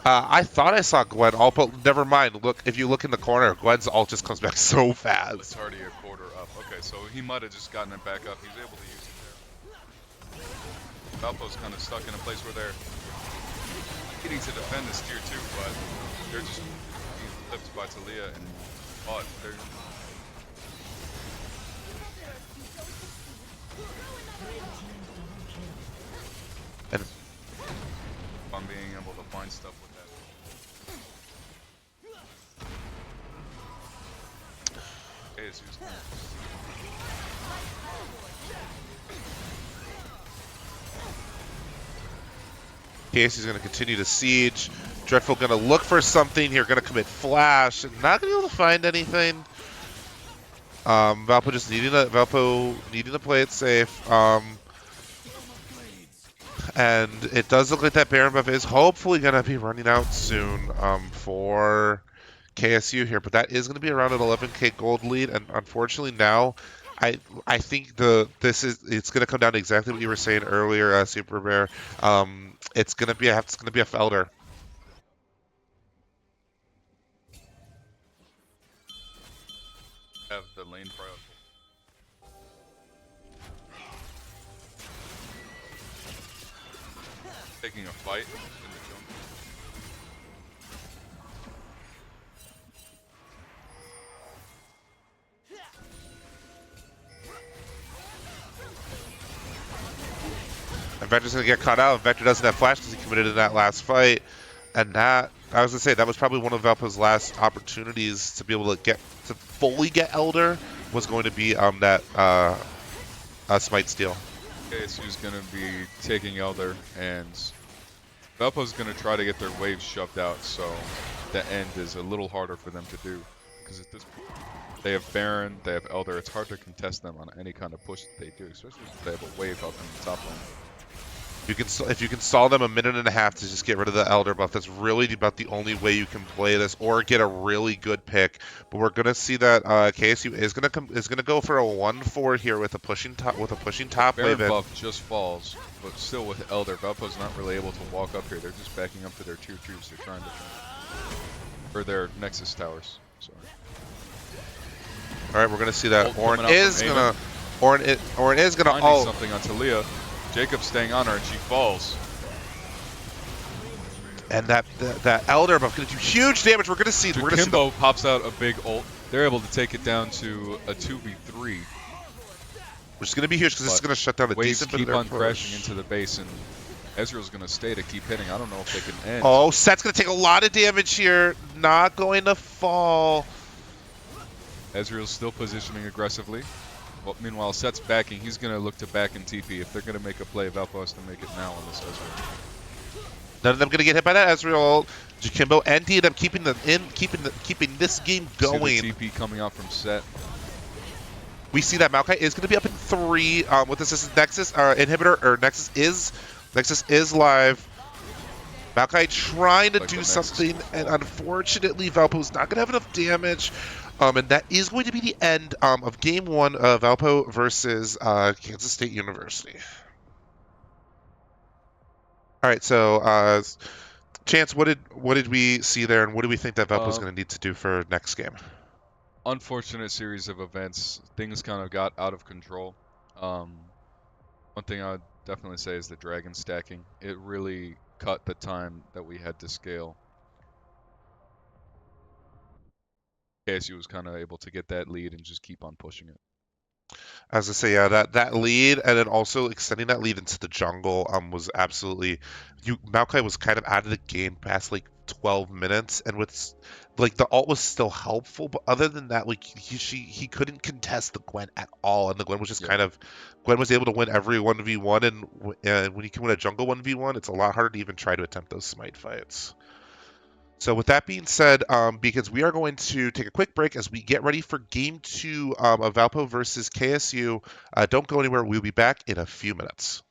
I thought I saw Gwen ult, but never mind. Look, if you look in the corner, Gwen's ult just comes back so fast. It's already a quarter up. Okay, so he might have just gotten it back up. He's able to use it there. Valpo's kind of stuck in a place where they're needing to defend this tier 2, but they're just being flipped by Talia and caught. They're and on being able to find stuff with that. Okay, so Casey's going to continue to siege. Dreadful going to look for something here, going to commit flash, and not going to be able to find anything. Valpo needing to play it safe. And it does look like that Baron buff is hopefully going to be running out soon for KSU here, but that is going to be around an 11K gold lead, and unfortunately now, I think it's going to come down to exactly what you were saying earlier, Super Bear. It's going to be a Felder. Have the lane priority. Taking a fight in the jungle. And Vector's going to get caught out. Vector doesn't have flash because he committed in that last fight. And that, I was going to say, that was probably one of Valpo's last opportunities to be able to fully get Elder, was going to be that Smite Steal. KSU's going to be taking Elder, and Valpo's going to try to get their waves shoved out, so the end is a little harder for them to do. Because at this point, they have Baron, they have Elder. It's hard to contest them on any kind of push that they do, especially if they have a wave up in the top lane. If you can stall them a minute and a half to just get rid of the Elder buff, that's really about the only way you can play this, or get a really good pick. But we're gonna see that KSU is gonna go for a 1-4 here with a pushing top Baron wave. buff just falls, but still with Elder, Valpo's not really able to walk up here. They're just backing up to their tier 2s. They're trying to, or their Nexus towers. Sorry. All right, we're gonna see that Ult Ornn coming out is from gonna Finding ult. something on Talia. Jacob staying on her, and she falls. And that Elder buff gonna do huge damage. We're gonna see. Kimbo pops out a big ult. They're able to take it down to a 2v3. Which is gonna be huge because this is gonna shut down a Waves decent bit of keep their on push. crashing into the base, and Ezreal's gonna stay to keep hitting. I don't know if they can end. Oh, Set's gonna take a lot of damage here. Not going to fall. Ezreal's still positioning aggressively. Well, meanwhile, Set's backing. He's going to look to back in TP. If they're going to make a play, Valpo has to make it now on this Ezreal. None of them going to get hit by that Ezreal ult. Jakimbo and DNM keeping this game going. See the TP coming out from Set. We see that Maokai is going to be up in 3 with this Nexus inhibitor, or Nexus is live. Maokai trying to do something, and unfortunately Valpo's not going to have enough damage. And that is going to be the end of Game 1 of Valpo versus Kansas State University. All right, so Chance, what did we see there, and what do we think that Valpo's going to need to do for next game? Unfortunate series of events. Things kind of got out of control. One thing I would definitely say is the dragon stacking. It really cut the time that we had to scale. KSU was kind of able to get that lead and just keep on pushing it. As I say, yeah, that lead, and then also extending that lead into the jungle was absolutely. Maokai was kind of out of the game past like 12 minutes, and with like the ult was still helpful, but other than that, like he couldn't contest the Gwen at all, and the Gwen was just Gwen was able to win every 1v1, and when you can win a jungle 1v1, it's a lot harder to even try to attempt those smite fights. So with that being said, because we are going to take a quick break as we get ready for Game 2 of Valpo versus KSU. Don't go anywhere. We'll be back in a few minutes.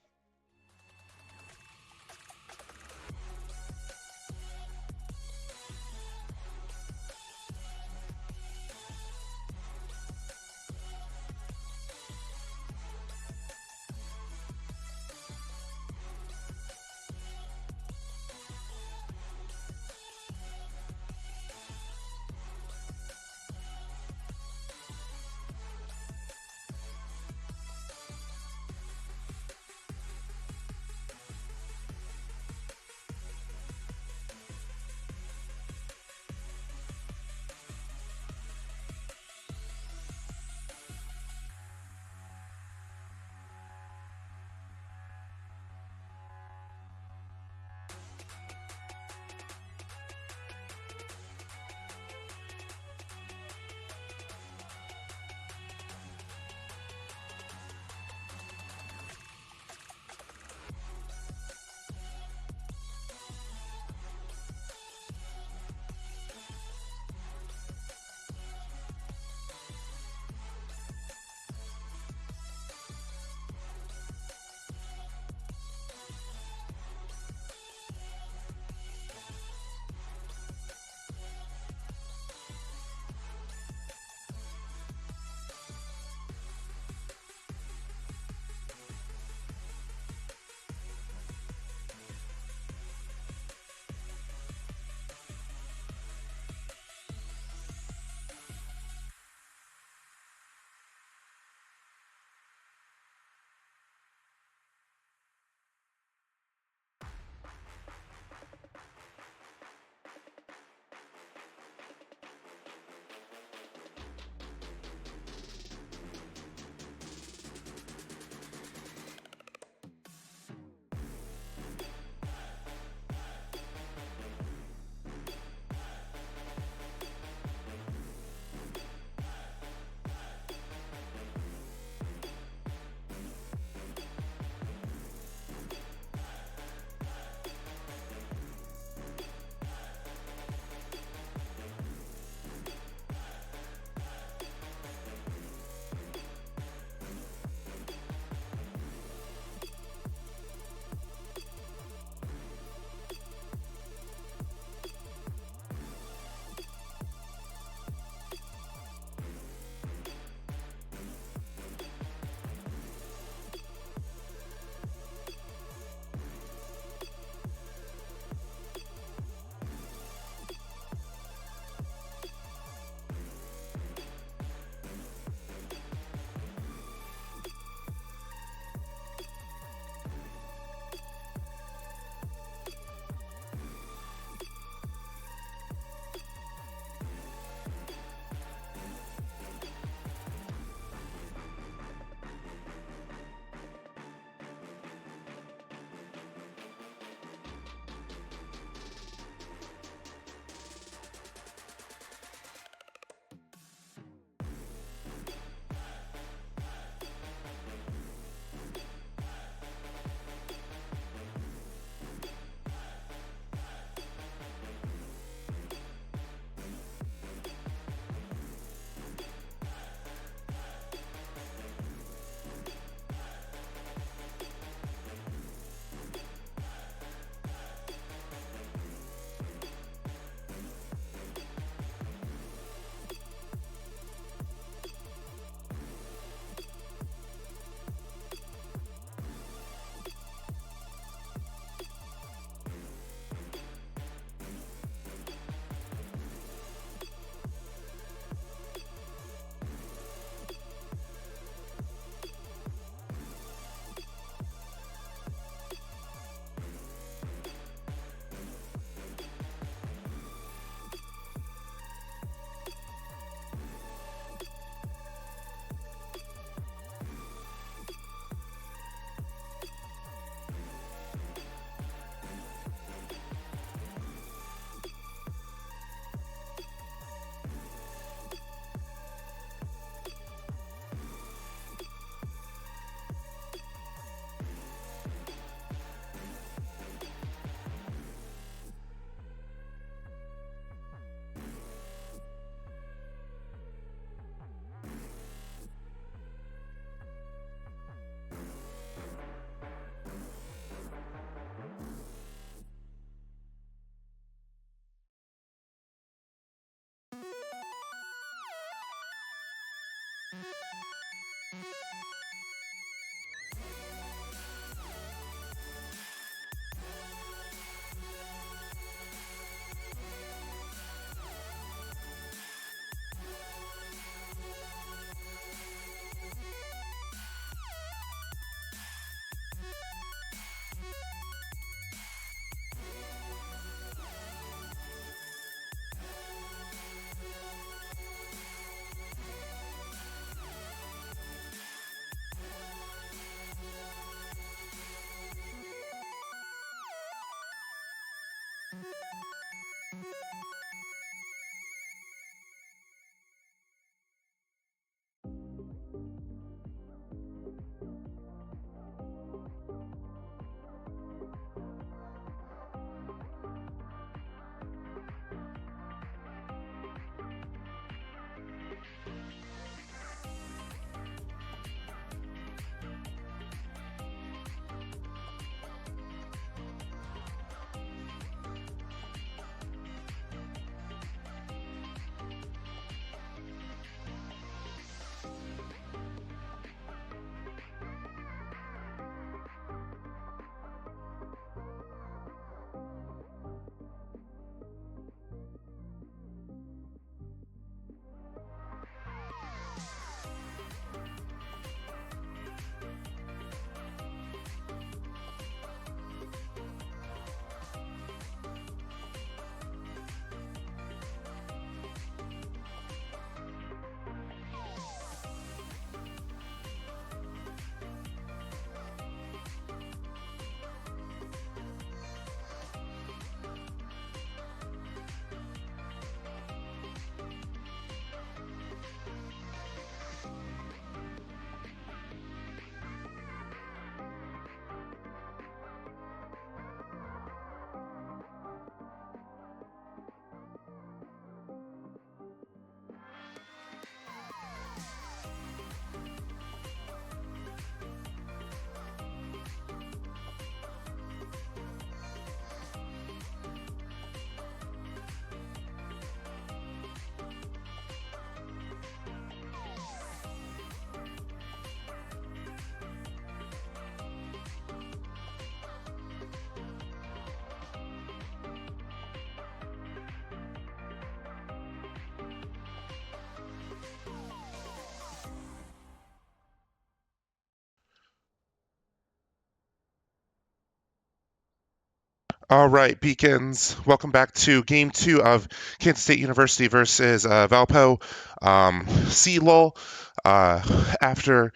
All right, Beacons, welcome back to game two of Kansas State University versus Valpo. CLOL, after a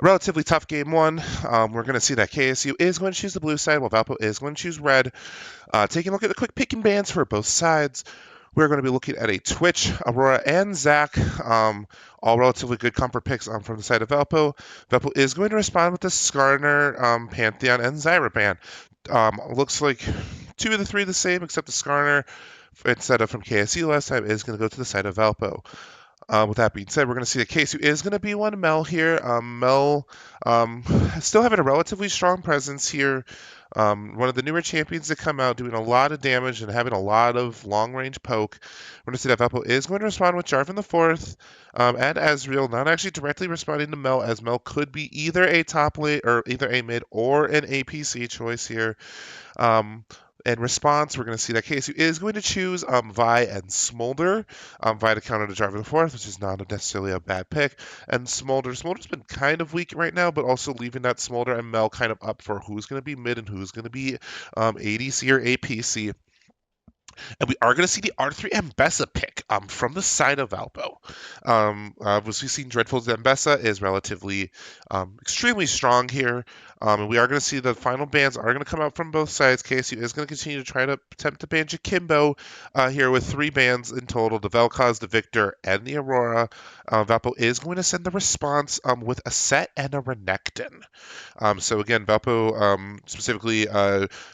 relatively tough game one, we're going to see that KSU is going to choose the blue side while Valpo is going to choose red. Taking a look at the quick pick and bans for both sides, we're going to be looking at a Twitch, Aurora, and Zach, all relatively good comfort picks from the side of Valpo. Valpo is going to respond with the Skarner, Pantheon, and Zyra ban. Looks like two of the three the same, except the Skarner, instead of from KSU last time, is going to go to the side of Valpo. With that being said, we're going to see that KSU is going to be one Mel here. Mel still having a relatively strong presence here. One of the newer champions to come out, doing a lot of damage and having a lot of long-range poke. We're going to see that Valpo is going to respond with Jarvan the Fourth and Ezreal, not actually directly responding to Mel, as Mel could be either a top lane or either a mid or an APC choice here. In response, we're going to see that KSU is going to choose Vi and Smolder. Vi to counter to Jarvan the Fourth, which is not necessarily a bad pick. And Smolder's been kind of weak right now, but also leaving that Smolder and Mel kind of up for who's going to be mid and who's going to be ADC or APC. And we are going to see the R3 Ambessa pick from the side of Valpo. As we've seen, Dreadful's Ambessa is relatively extremely strong here. And we are going to see the final bans are going to come out from both sides. KSU is going to continue to try to attempt to ban Jakimbo here with 3 bans in total, the Vel'Koz, the Victor, and the Aurora. Valpo is going to send the response with a Set and a Renekton. So again, Valpo, specifically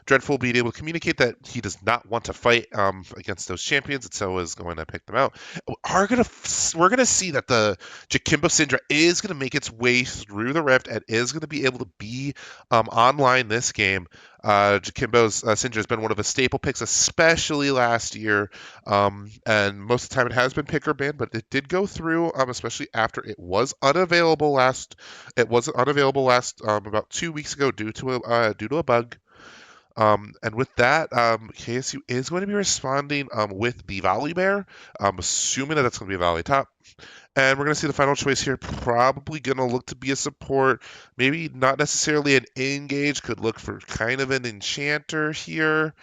Dreadful, being able to communicate that he does not want to fight against those champions, and so is going to pick them out. We're gonna see that the Jakimbo Syndra is gonna make its way through the rift and is gonna be able to be online this game. Jimbo's Syndra has been one of his staple picks, especially last year. And most of the time it has been pick or ban, but it did go through, especially after it was unavailable last. It wasn't unavailable last about 2 weeks ago due to a bug. And with that, KSU is going to be responding with the Volley Bear. I'm assuming that that's going to be a Volley Top. And we're going to see the final choice here. Probably going to look to be a support. Maybe not necessarily an engage. Could look for kind of an enchanter here.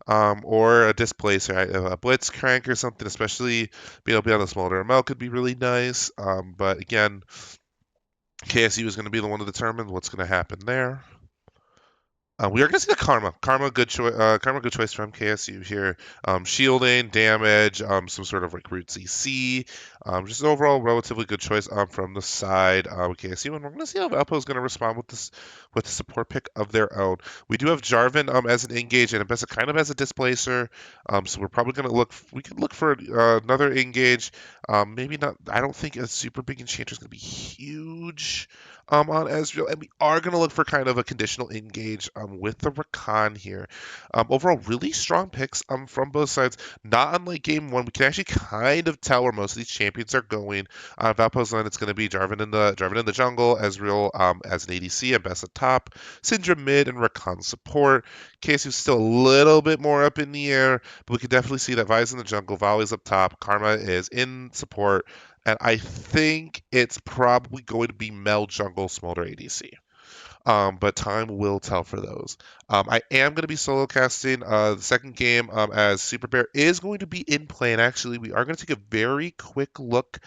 Or a displacer, a blitzcrank or something, especially being able to be on the smolder ML could be really nice. But again, KSU is going to be the one to determine what's going to happen there. We are going to see the Karma. Karma, good choice from KSU here. Shielding, damage, some sort of like root CC. Just an overall relatively good choice from the side with KSU. And we're going to see how Valpo is going to respond with the support pick of their own. We do have Jarvan as an engage and Abessa kind of as a displacer. So we're probably going to we could look for another engage. Maybe not. I don't think a super big enchanter is going to be huge on Ezreal, and we are going to look for kind of a conditional engage with the Rakan here. Overall, really strong picks from both sides. Not unlike game one, we can actually kind of tell where most of these champions are going. Valpo's line, it's going to be Jarvan in the jungle, Ezreal as an ADC, and Bessa top, Syndra mid, and Rakan support. KSU's still a little bit more up in the air, but we can definitely see that Vi's in the jungle, Volley's up top, Karma is in support, and I think it's probably going to be Mel Jungle Smolder ADC. But time will tell for those. I am going to be solo casting the second game as Super Bear is going to be in play, and actually we are going to take a very quick look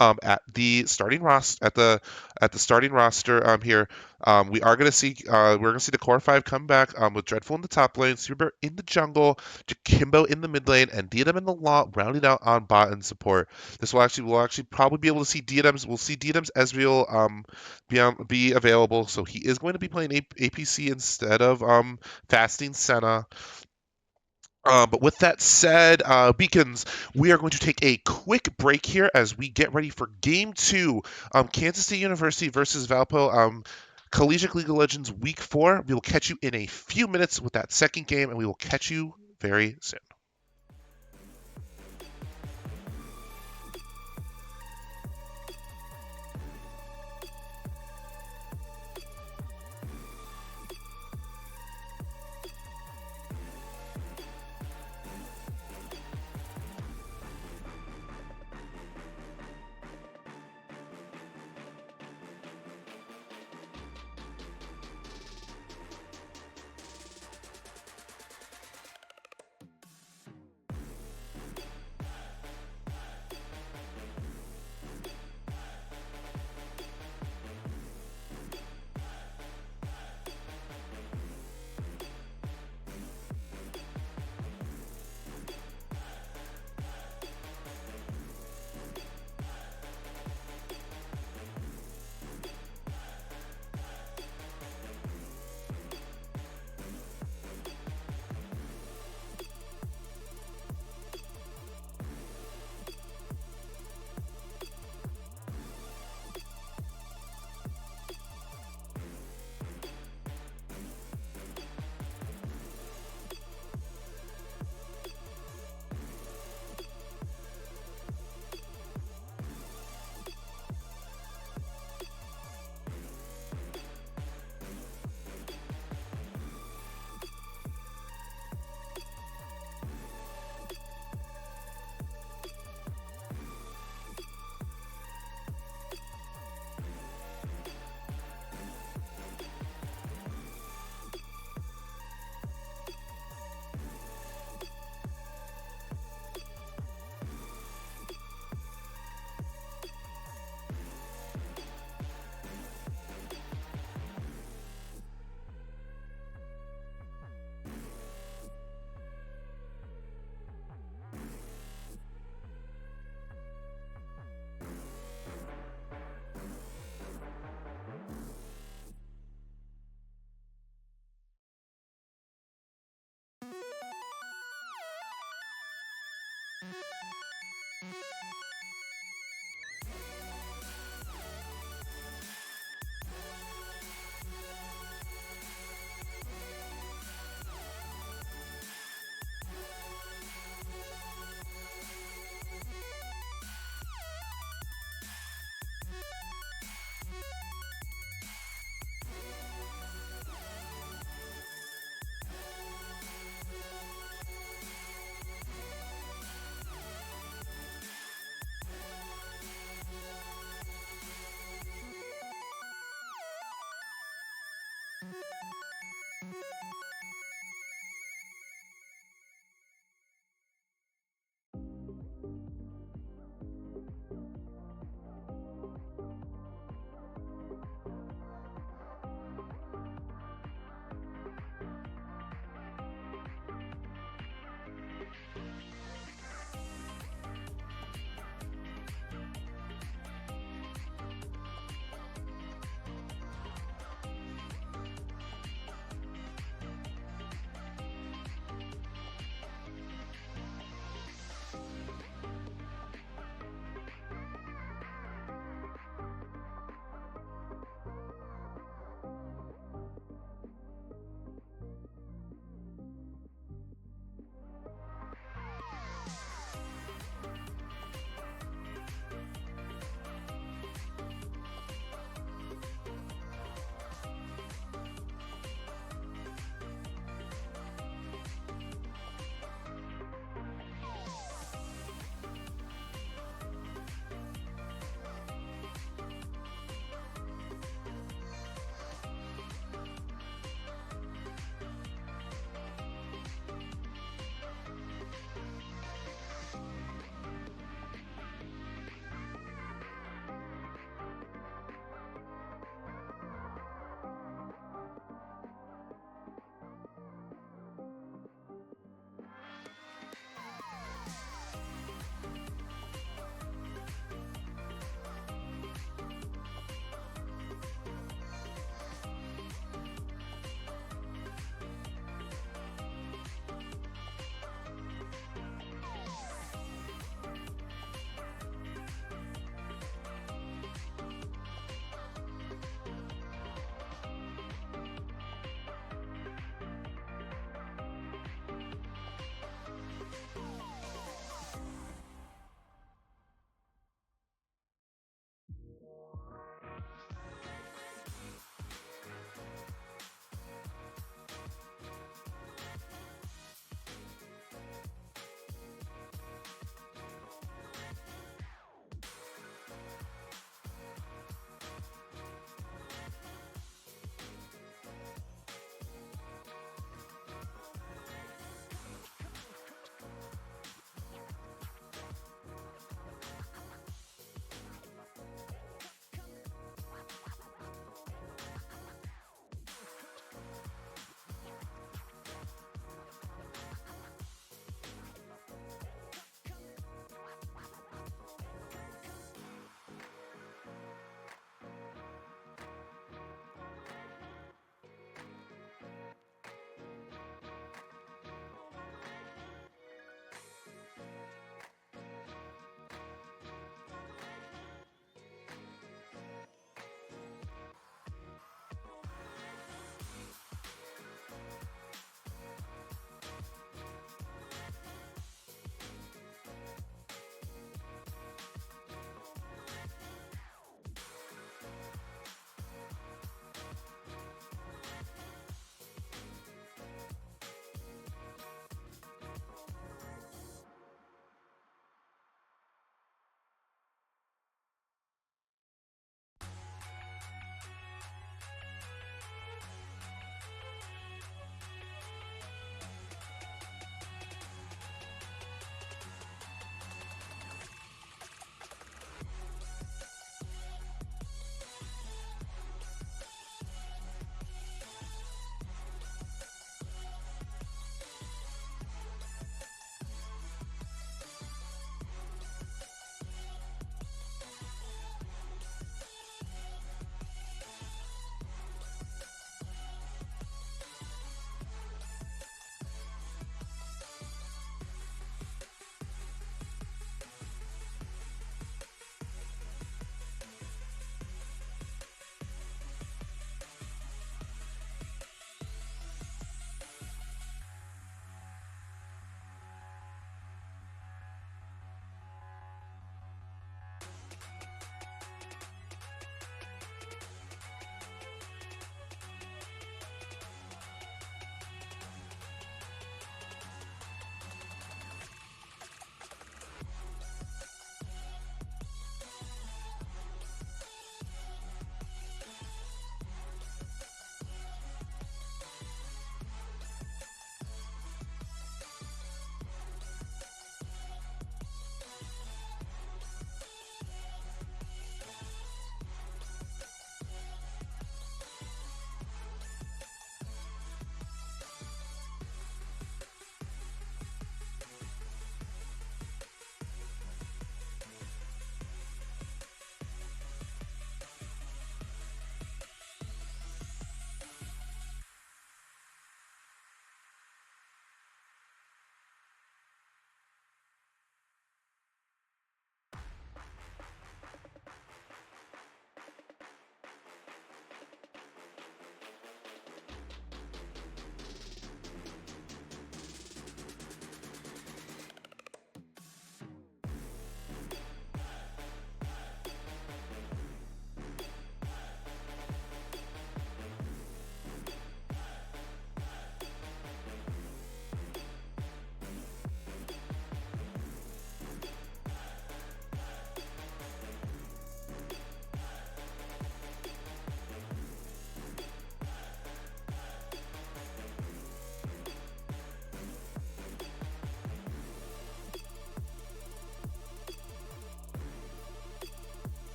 at the starting roster at the starting roster here. We're going to see the core five come back with Dreadful in the top lane, Super Bear in the jungle, Jakimbo in the mid lane, and Diadem in the lot, rounding out on bot and support. We'll actually probably be able to see Diadem's. We'll see Diadem's Ezreal be available, so he is going to be playing APC instead of fasting Senna. But with that said, Beacons, we are going to take a quick break here as we get ready for Game 2, Kansas State University versus Valpo, Collegiate League of Legends Week 4. We will catch you in a few minutes with that second game, and we will catch you very soon.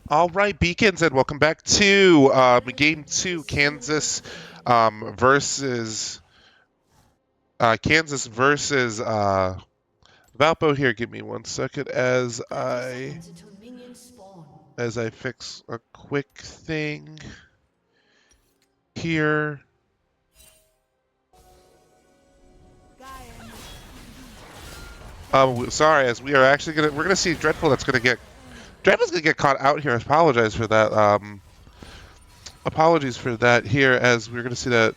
All right, Beacons, and welcome back to Game 2, Kansas versus Valpo here. Give me 1 second 30 seconds until minions spawn. as I fix a quick thing here. Sorry, as we are actually we're gonna see Dreadful's gonna get caught out here. I apologize for that. Apologies for that here, as we're gonna see that.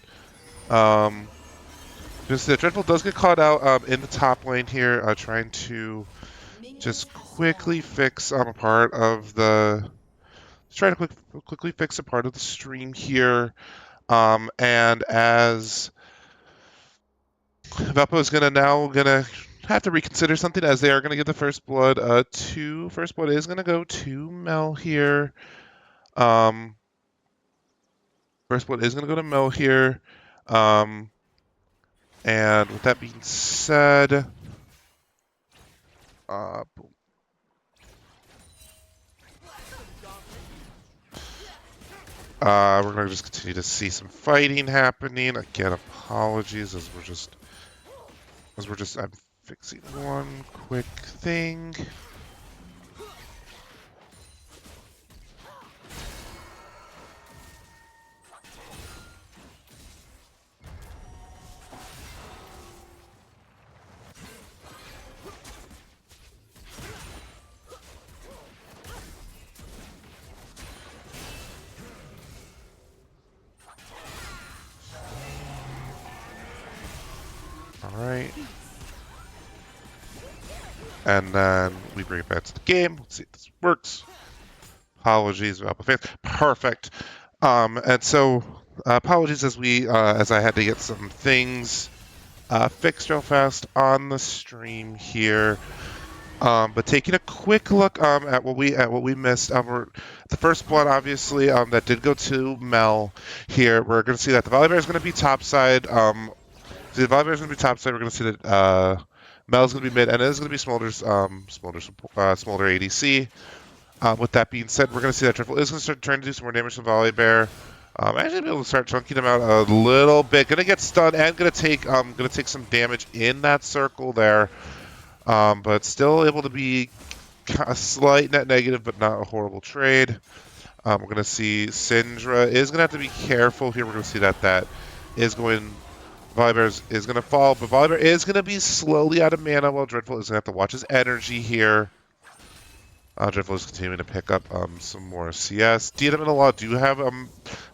Just that Dreadful does get caught out in the top lane here, trying to Minions just have quickly spawned. fix a part of the. Just trying to quickly fix a part of the stream here, and as Valpo is gonna have to reconsider something, as they are gonna get the first blood. First blood is gonna go to Mel here. Um, First blood is gonna go to Mel here. Um, and with that being said, uh, we're going to just continue to see some fighting happening. Again, apologies I'm fixing one quick thing. All right. And then we bring it back to the game. Let's see if this works. Apologies, Valpo fans. Perfect. And so apologies as I had to get some things fixed real fast on the stream here. But taking a quick look at what we missed, the first blood obviously that did go to Mel here. We're going to see that the Volibear is going to be topside. The Volibear is going to be topside. We're going to see that Mel's going to be mid, and it is going to be Smolder ADC. With that being said, we're going to see that Triple is going to start trying to do some more damage to Volibear. Actually, be able to start chunking him out a little bit. Going to get stunned and going to take some damage in that circle there. But still able to be a slight net negative, but not a horrible trade. We're going to see Syndra is going to have to be careful here. We're going to see that is going. Volibear is going to fall, but Volibear is going to be slowly out of mana, while Dreadful is going to have to watch his energy here. Dreadful is continuing to pick up some more CS. DNM and Law do have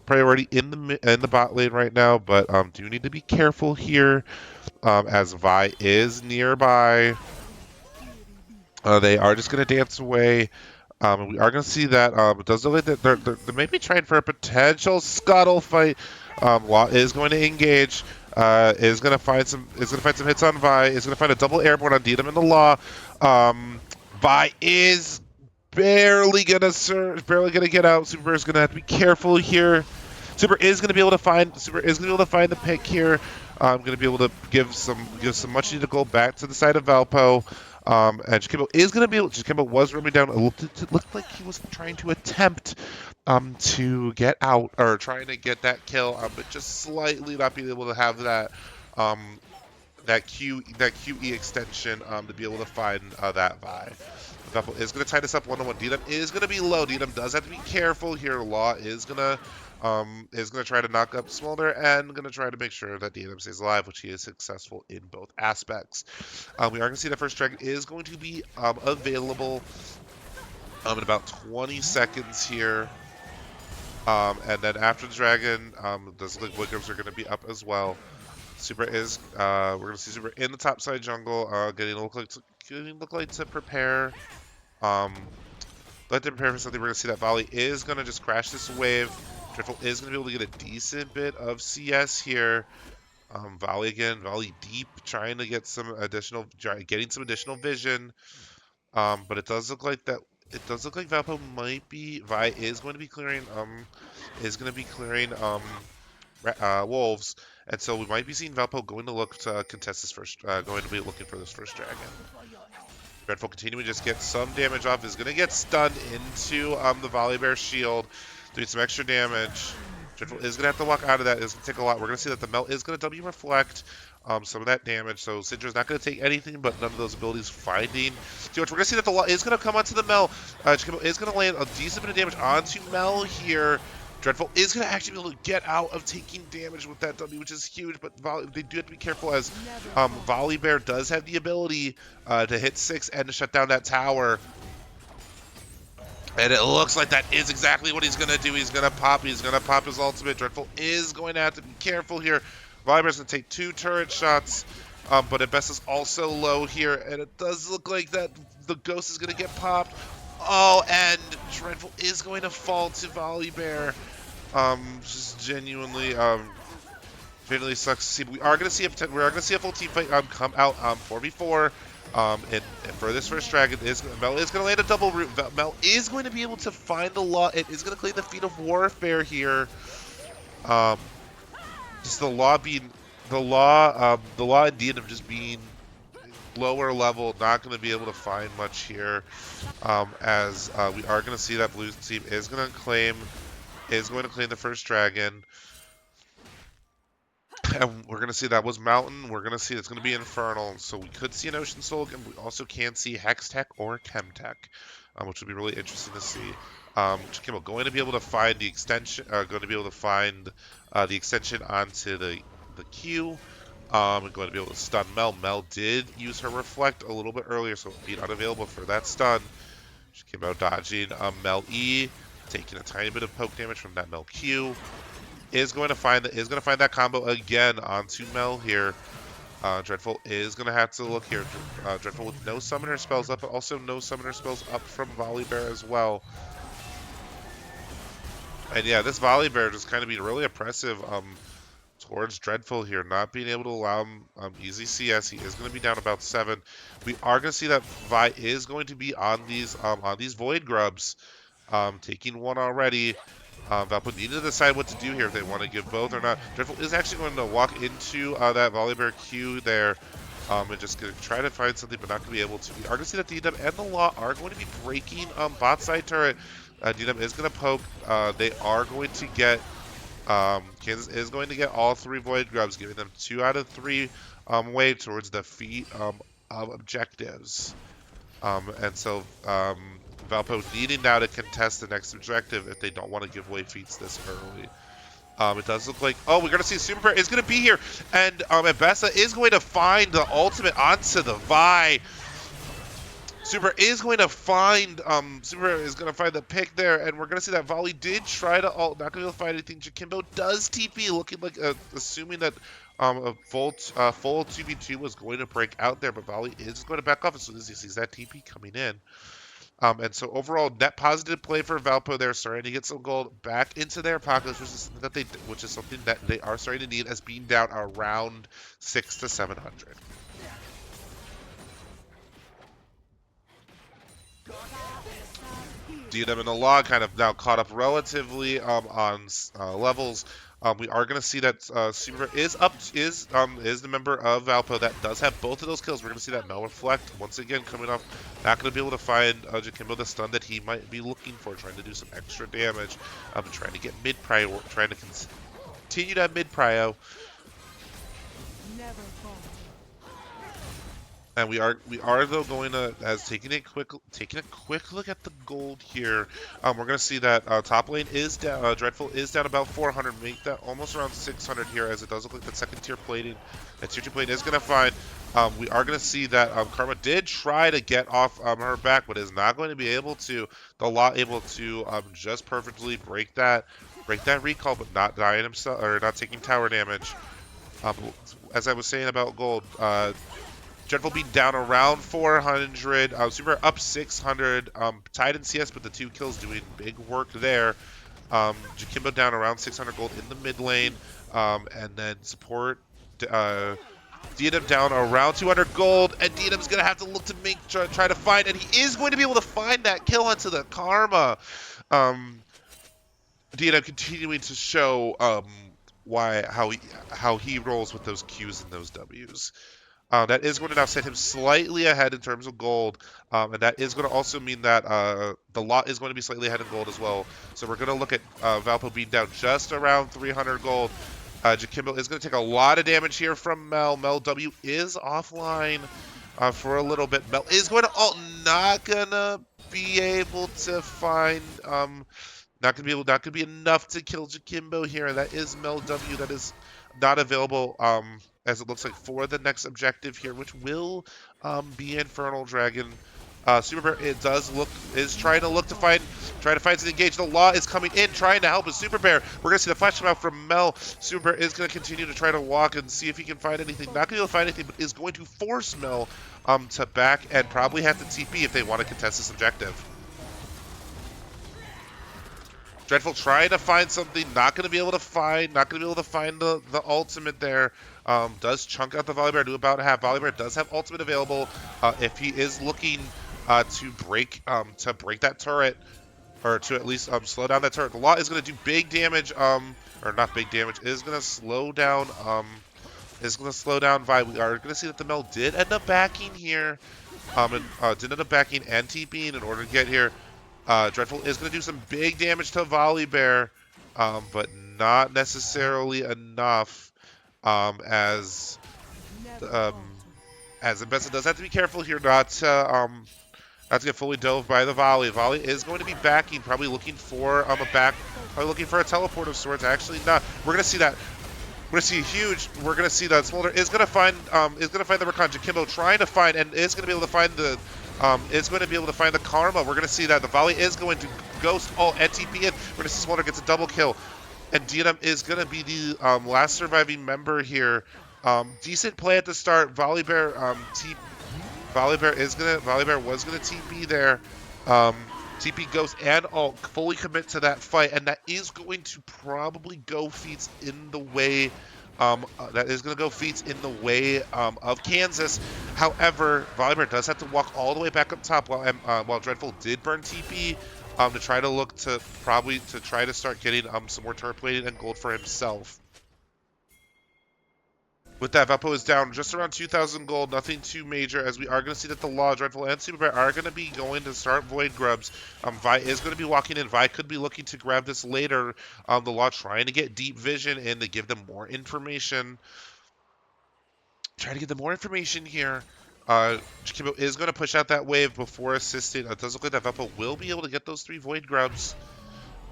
priority in the bot lane right now, but do need to be careful here, as Vi is nearby. They are just going to dance away. And we are going to see that it does look like that they're maybe trying for a potential scuttle fight. Law is going to engage. Is going to find some hits on Vi. Is going to find a double airborne on Deedham and the Law. Vi is barely gonna get out. Super is gonna have to be careful here. Super is gonna be able to find the pick here. I'm gonna be able to give some much needed gold back to the side of Valpo. And Jakimbo was roaming down. It looked like he was trying to attempt to get out, or trying to get that kill, but just slightly not being able to have that QE extension to be able to find that Vi. Valpo is going to tie this up 1-on-1. DNM is going to be low. DNM does have to be careful here. Law is going to try to knock up Smolder, and going to try to make sure that DNM stays alive, which he is successful in both aspects. We are going to see the first dragon is going to be available in about 20 seconds here. And then after the dragon, does look like Wiggums are going to be up as well. Super is we're going to see Super in the top side jungle, getting look like to prepare. Let them prepare for something. We're going to see that Volley is going to just crash this wave. Triple is going to be able to get a decent bit of CS here. Volley deep, trying to get getting some additional vision. But it does look like Valpo might be. Vi is going to be clearing wolves, and so we might be seeing Valpo going to look to contest this going to be looking for this first dragon. Dreadful continuing to just get some damage off. Is going to get stunned into the Volibear shield, doing some extra damage. Dreadful is going to have to walk out of that. It's going to take a lot. We're going to see that the melt is going to W reflect some of that damage. So Syndra's not going to take anything, but none of those abilities finding too much. We're going to see that the lot is going to come onto the Mel. Chikimo is going to land a decent bit of damage onto Mel here. Dreadful is going to actually be able to get out of taking damage with that W, which is huge, but they do have to be careful as Volibear does have the ability to hit 6 and to shut down that tower. And it looks like that is exactly what he's going to do. He's going to pop his ultimate. Dreadful is going to have to be careful here. Volibear's going to take 2 turret shots, but Ibessa is also low here, and it does look like that the ghost is going to get popped. Oh, and Dreadful is going to fall to Volibear. Just genuinely sucks to see. But we are going to see a full team fight come out 4v4. And for this first dragon, Mel is going to land a double root. Mel is going to be able to find the law. It is going to claim the feat of warfare here. Just the law and Dean of just being lower level, not going to be able to find much here. As we are going to see that blue team is going to claim the first dragon. And we're going to see that was Mountain. We're going to see it's going to be Infernal. So we could see an Ocean Soul again. We also can see Hex Tech or Chem Tech, which would be really interesting to see. Chikimo going to be able to find the extension. The extension onto the Q. And going to be able to stun Mel. Mel did use her Reflect a little bit earlier, so being unavailable for that stun. Chikimo dodging Mel E, taking a tiny bit of poke damage from that Mel Q. Is going to find that combo again onto Mel here. Dreadful is going to have to look here. Dreadful with no summoner spells up, but also no summoner spells up from Volibear as well. And yeah, this Volibear just kind of being really oppressive towards Dreadful here, not being able to allow him easy CS. He is going to be down about 7. We are going to see that Vi is going to be on these Void Grubs, taking one already. Valpo need to decide what to do here, if they want to give both or not. Dreadful is actually going to walk into that Volibear Q there, and just going to try to find something, but not going to be able to. We are going to see that DW and the Law are going to be breaking bot side turret. DW is going to poke. They are going to get. Kansas is going to get all 3 Void Grubs, giving them 2 out of 3 way towards the feat of objectives. And so Valpo needing now to contest the next objective if they don't want to give away feats this early. It does look like, we're going to see Super Prayer is going to be here, and Ibessa is going to find the ultimate onto the Vi. Super is going to find the pick there, and we're going to see that Volley did try to ult, not going to be able to find anything. Jakimbo does TP, looking like, assuming that a full 2v2 was going to break out there, but Volley is going to back off as soon as he sees that TP coming in. And so overall, net positive play for Valpo there, starting to get some gold back into their pockets, which is something that they are starting to need, as being down around 600 to 700. DNM and the Law kind of now caught up relatively on levels. We are going to see that Super is the member of Valpo that does have both of those kills. We're going to see that Mel Reflect once again coming off. Not going to be able to find Jakimbo the stun that he might be looking for, trying to do some extra damage, trying to get mid prio, trying to continue that mid prio. Never fall. And we are though going to, as taking a quick look at the gold here. We're going to see that top lane is down. Dreadful is down about 400, make that almost around 600 here, as it does look like that second tier plating, that tier 2 plating is going to find. We are going to see that Karma did try to get off her back, but is not going to be able to. The Law able to just perfectly break that recall, but not dying himself, or not taking tower damage. As I was saying about gold, Dreadful being down around 400, Super up 600, tied in CS, but the 2 kills doing big work there. Jakimbo down around 600 gold in the mid lane, and then support DNM down around 200 gold, and DNM's going to have to look to try to find, and he is going to be able to find that kill onto the Karma. DNM continuing to show how he rolls with those Qs and those Ws. That is going to now set him slightly ahead in terms of gold, and that is going to also mean that the lot is going to be slightly ahead in gold as well. So we're going to look at Valpo being down just around 300 gold. Jakimbo is going to take a lot of damage here from Mel. Mel W is offline for a little bit. Mel is going to ult, not gonna be able to find not gonna be enough to kill Jakimbo here. That is Mel W. That is not available. As it looks like for the next objective here, which will be Infernal Dragon. Super Bear is trying to find some engage. The law is coming in, trying to help with Super Bear. We're gonna see the flash come out from Mel. Super Bear is gonna continue to try to walk and see if he can find anything. Not gonna be able to find anything, but is going to force Mel to back and probably have to TP if they want to contest this objective. Dreadful trying to find something, not going to be able to find the ultimate there. Does chunk out the Volleybear, do about half. Volleybear does have ultimate available if he is looking to break that turret, or to at least slow down that turret. The Law is going to do big damage, or not big damage, is going to slow down Vi. We are going to see that the Mel did end up backing here, did end up backing and TPing in order to get here. Dreadful is going to do some big damage to Volleybear, but not necessarily enough, um, as Imbessa does have to be careful here not to get fully dove by the Volley. Volley is going to be backing, probably looking for a teleport of sorts. Actually, not. We're going to see that. We're gonna see that Smolder is gonna find the Recon. Jakimbo trying to find and is gonna be able to find the Karma. We're gonna see that the Volley is going to Ghost ult and TP in. We're gonna see Smolder gets a double kill, and DNM is gonna be the last surviving member here. Decent play at the start. Volleybear was gonna TP there. TP Ghost and ult fully commit to that fight, and that is going to probably go feats in the way. Of Kansas. However, Volleybear does have to walk all the way back up top while Dreadful did burn TP to try to start getting some more turret plating and gold for himself. With that, Valpo is down just around 2,000 gold, nothing too major, as we are going to see that the Law, Dreadful, and Super Bear are going to be going to start Void Grubs. Vi is going to be walking in. Vi could be looking to grab this later. The Law trying to get deep vision in to give them more information. Trying to get them more information here. Jakimbo is going to push out that wave before assisting. It does look like that Valpo will be able to get those 3 Void Grubs.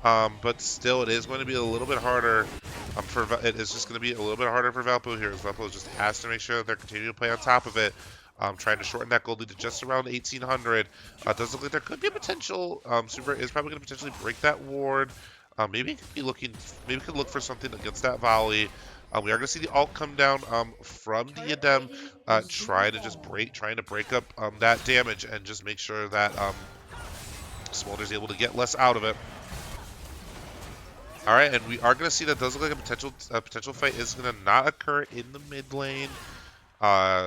But still, it is going to be a little bit harder. It is just going to be a little bit harder for Valpo here, as Valpo just has to make sure that they're continuing to play on top of it. Trying to shorten that gold lead to just around 1,800. It does look like there could be a potential. Super is probably going to potentially break that ward. Maybe could look for something against that Volley. We are going to see the ult come down from Diadem, trying to break up that damage and just make sure that Smolder's able to get less out of it. All right, and we are going to see that does look like a potential fight is going to not occur in the mid lane.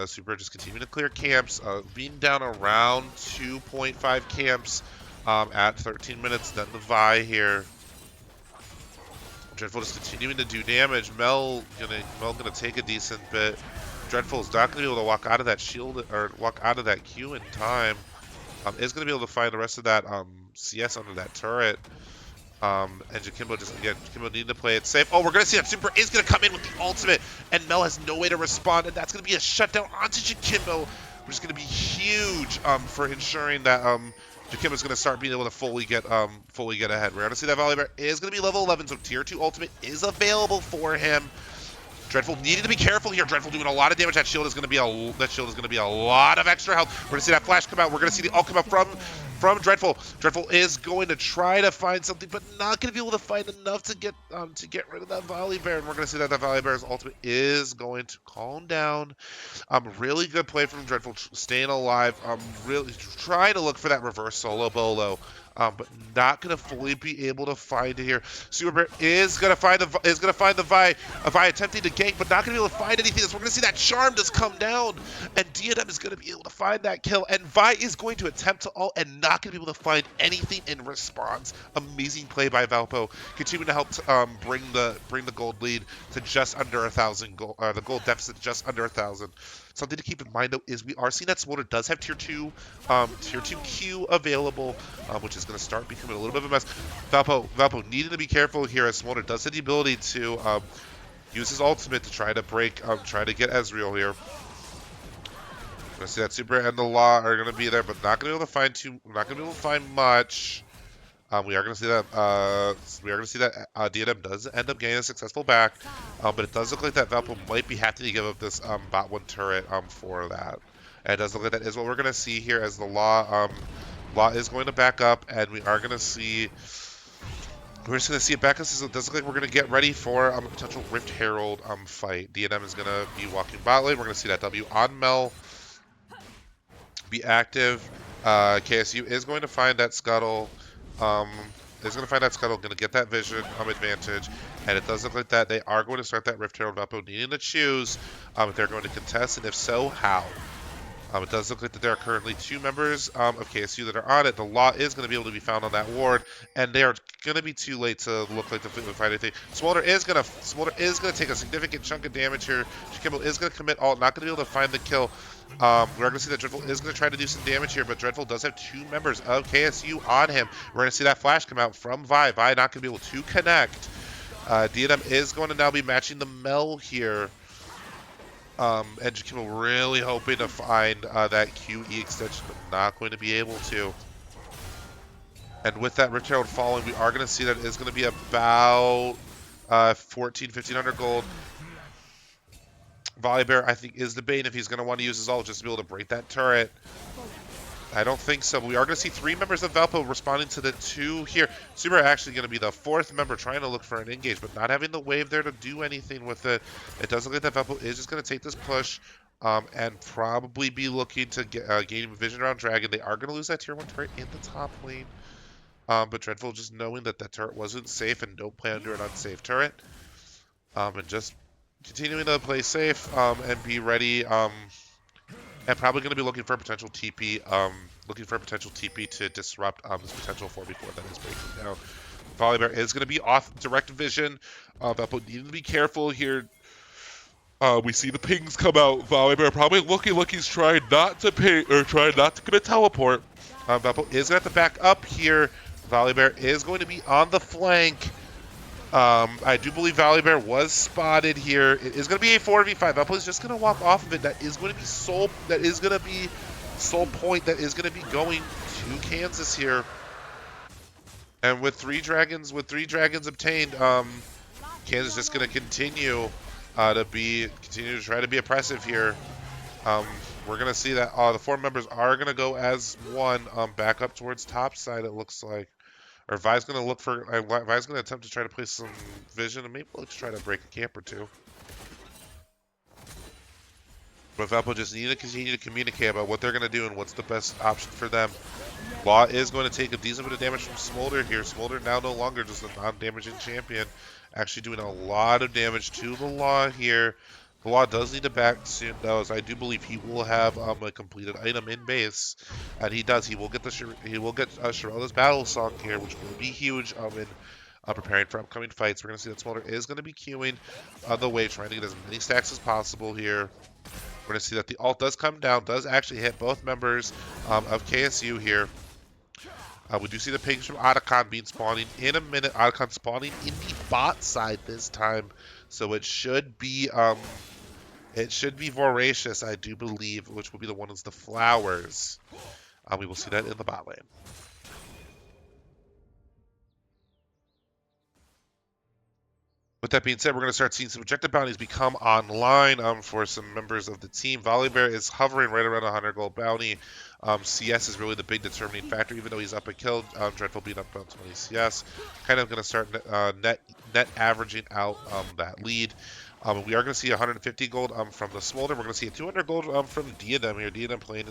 Super just continuing to clear camps, being down around 2.5 camps at 13 minutes. Then the Vi here. Dreadful just continuing to do damage. Mel gonna take a decent bit. Dreadful is not gonna be able to walk out of that shield or walk out of that queue in time. Is gonna be able to find the rest of that CS under that turret. And Jakimbo needing to play it safe. Oh, we're going to see that Super is going to come in with the ultimate, and Mel has no way to respond, and that's going to be a shutdown onto Jakimbo, which is going to be huge for ensuring that Jakimbo's going to start being able to fully get ahead. We're going to see that Volleybear is going to be level 11, so Tier 2 ultimate is available for him. Dreadful needing to be careful here. Dreadful doing a lot of damage. That shield is going to be a lot of extra health. We're going to see that flash come out. We're going to see the ult come out from Dreadful. Dreadful is going to try to find something, but not going to be able to find enough to get rid of that Volleybear. And we're going to see that Volleybear's ultimate is going to calm down. Really good play from Dreadful, staying alive. Really trying to look for that reverse solo bolo. but not gonna fully be able to find it here. Super Bear is gonna find the Vi. Vi attempting to gank, but not gonna be able to find anything. So we're gonna see that charm just come down, and DNM is gonna be able to find that kill, and Vi is going to attempt to ult and not gonna be able to find anything in response. Amazing play by Valpo, continuing to help bring the gold lead to just under 1,000 gold. The gold deficit just under 1,000. Something to keep in mind though is we are seeing that Smolder does have tier 2 Q available, which is going to start becoming a little bit of a mess. Valpo needing to be careful here as Smolder does have the ability to use his ultimate to try to try to get Ezreal here. We're gonna see that Super and the Law are gonna be there, but not gonna be able to find much. We are going to see that DNM does end up getting a successful back, but it does look like that Valpo might be having to give up this bot 1 turret for that. And it does look like that is what we're going to see here as the Law is going to back up, and we're just going to see it back up. It does look like we're going to get ready for a potential Rift Herald fight. DNM is going to be walking bot lane. We're going to see that W on Mel be active. KSU is going to find that Scuttle. Going to get that vision advantage, and it does look like that they are going to start that Rift Herald. Valpo needing to choose if they're going to contest, and if so, how. It does look like that there are currently 2 members of KSU that are on it. The Law is going to be able to be found on that ward, and they are going to be too late to look like to fight anything. Smolder is going to take a significant chunk of damage here. Shikimbo is going to commit ult, not going to be able to find the kill. We're going to see that Dreadful is going to try to do some damage here, but Dreadful does have 2 members of KSU on him. We're going to see that flash come out from Vi. Vi not going to be able to connect. DNM is going to now be matching the Mel here. And Jakimo really hoping to find that QE extension, but not going to be able to. And with that Rift Herald falling, we are going to see that it is going to be about 1,500 gold. Volibear, I think, is debating if he's going to want to use his ult just to be able to break that turret. I don't think so, but we are going to see 3 members of Valpo responding to the 2 here. Super actually going to be the 4th member trying to look for an engage, but not having the wave there to do anything with it. It does look like that Valpo is just going to take this push and probably be looking to gain vision around Dragon. They are going to lose that tier 1 turret in the top lane, but Dreadful just knowing that that turret wasn't safe and don't play under an unsafe turret, and just continuing to play safe and be ready. And probably going to be looking for a potential TP, to disrupt this potential 4v4 that is breaking down. Volibear is going to be off direct vision. Valpo needing to be careful here. We see the pings come out. Volibear probably looking like he's trying not to ping or trying not to get a teleport. Valpo is going to have to back up here. Volibear is going to be on the flank. I do believe Volibear was spotted here. It is going to be a 4v5. Valpo is just going to walk off of it. That is going to be soul point that is going to be going to Kansas here. And with 3 dragons obtained, Kansas is just going to continue to try to be oppressive here. We're going to see that the 4 members are going to go as one back up towards top side, it looks like. Or Vi's going to attempt to try to place some vision, and maybe let's try to break a camp or 2. But Valpo just need to continue to communicate about what they're going to do and what's the best option for them. Law is going to take a decent bit of damage from Smolder here. Smolder now no longer just a non-damaging champion, actually doing a lot of damage to the Law here. The Law does need to back soon, though, as I do believe he will have a completed item in base, and he does. He will get Shirella's battle song here, which will be huge in preparing for upcoming fights. We're going to see that Smolder is going to be queuing the wave, trying to get as many stacks as possible here. We're going to see that the ult does come down, does actually hit both members of KSU here. We do see the pings from Otacon being spawning in a minute. Otacon spawning in the bot side this time, so it should be Voracious, I do believe, which will be the one that's the flowers. We will see that in the bot lane. With that being said, we're going to start seeing some objective bounties become online for some members of the team. Volibear is hovering right around 100 gold bounty. CS is really the big determining factor, even though he's up a kill. Dreadful being up about 20 CS. Kind of going to start net averaging out that lead. We are going to see 150 gold from the Smolder. We're going to see a 200 gold from DNM here. DNM playing,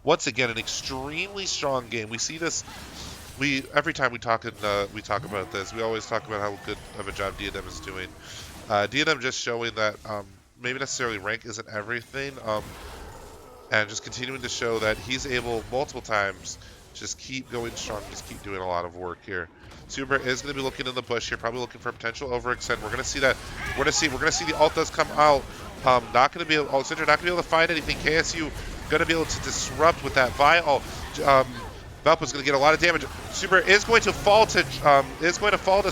once again, an extremely strong game. We see this every time we talk about this, we always talk about how good of a job Diadem is doing. Diadem just showing that maybe necessarily rank isn't everything, and just continuing to show that he's able multiple times just keep going strong, just keep doing a lot of work here. Super is going to be looking in the bush here, probably looking for a potential overextend. We're going to see that. We're going to see the ult does come out. Not going to be able. Oh, Cinder not going to be able to find anything. KSU going to be able to disrupt with that vial. Valpo's going to get a lot of damage. Super is going to fall to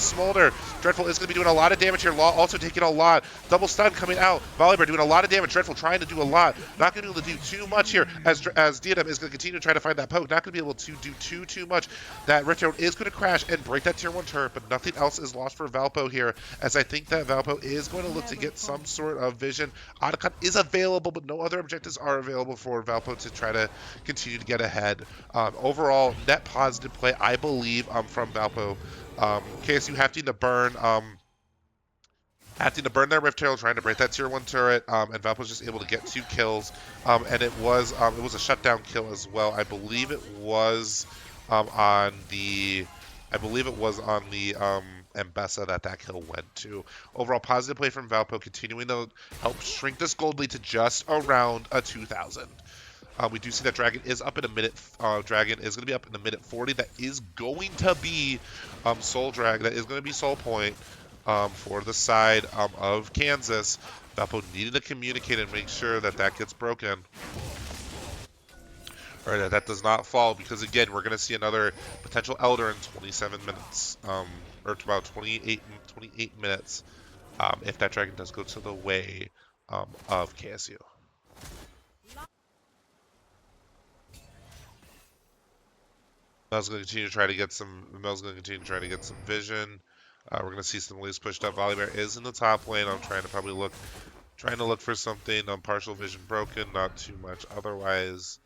Smolder. Dreadful is going to be doing a lot of damage here. Law also taking a lot. Double stun coming out. Volibear doing a lot of damage. Dreadful trying to do a lot. Not going to be able to do too much here as Diadem is going to continue to try to find that poke. Not going to be able to do too much. That Rift Herald is going to crash and break that tier 1 turret, but nothing else is lost for Valpo here, as I think that Valpo is going to look to get some sort of vision. Otacon is available, but no other objectives are available for Valpo to try to continue to get ahead. Overall, net positive play, I believe, from Valpo. KSU having to burn their Rift Herald, trying to break that tier 1 turret, and Valpo was just able to get 2 kills, and it was a shutdown kill as well. I believe it was on the Mbessa that kill went to. Overall, positive play from Valpo, continuing to help shrink this gold lead to just around a 2,000. We do see that Dragon is up in a minute. Dragon is going to be up in a minute 40. That is going to be Soul Drag. That is going to be Soul Point for the side of Kansas. Valpo needed to communicate and make sure that gets broken. All right, that does not fall, because again, we're going to see another potential Elder in 27 minutes, or about 28 minutes, if that Dragon does go to the way of KSU. Mel's going to continue to try to get some vision. We're going to see some leads pushed up. Volibear is in the top lane. I'm trying to look for something. Partial vision broken, not too much otherwise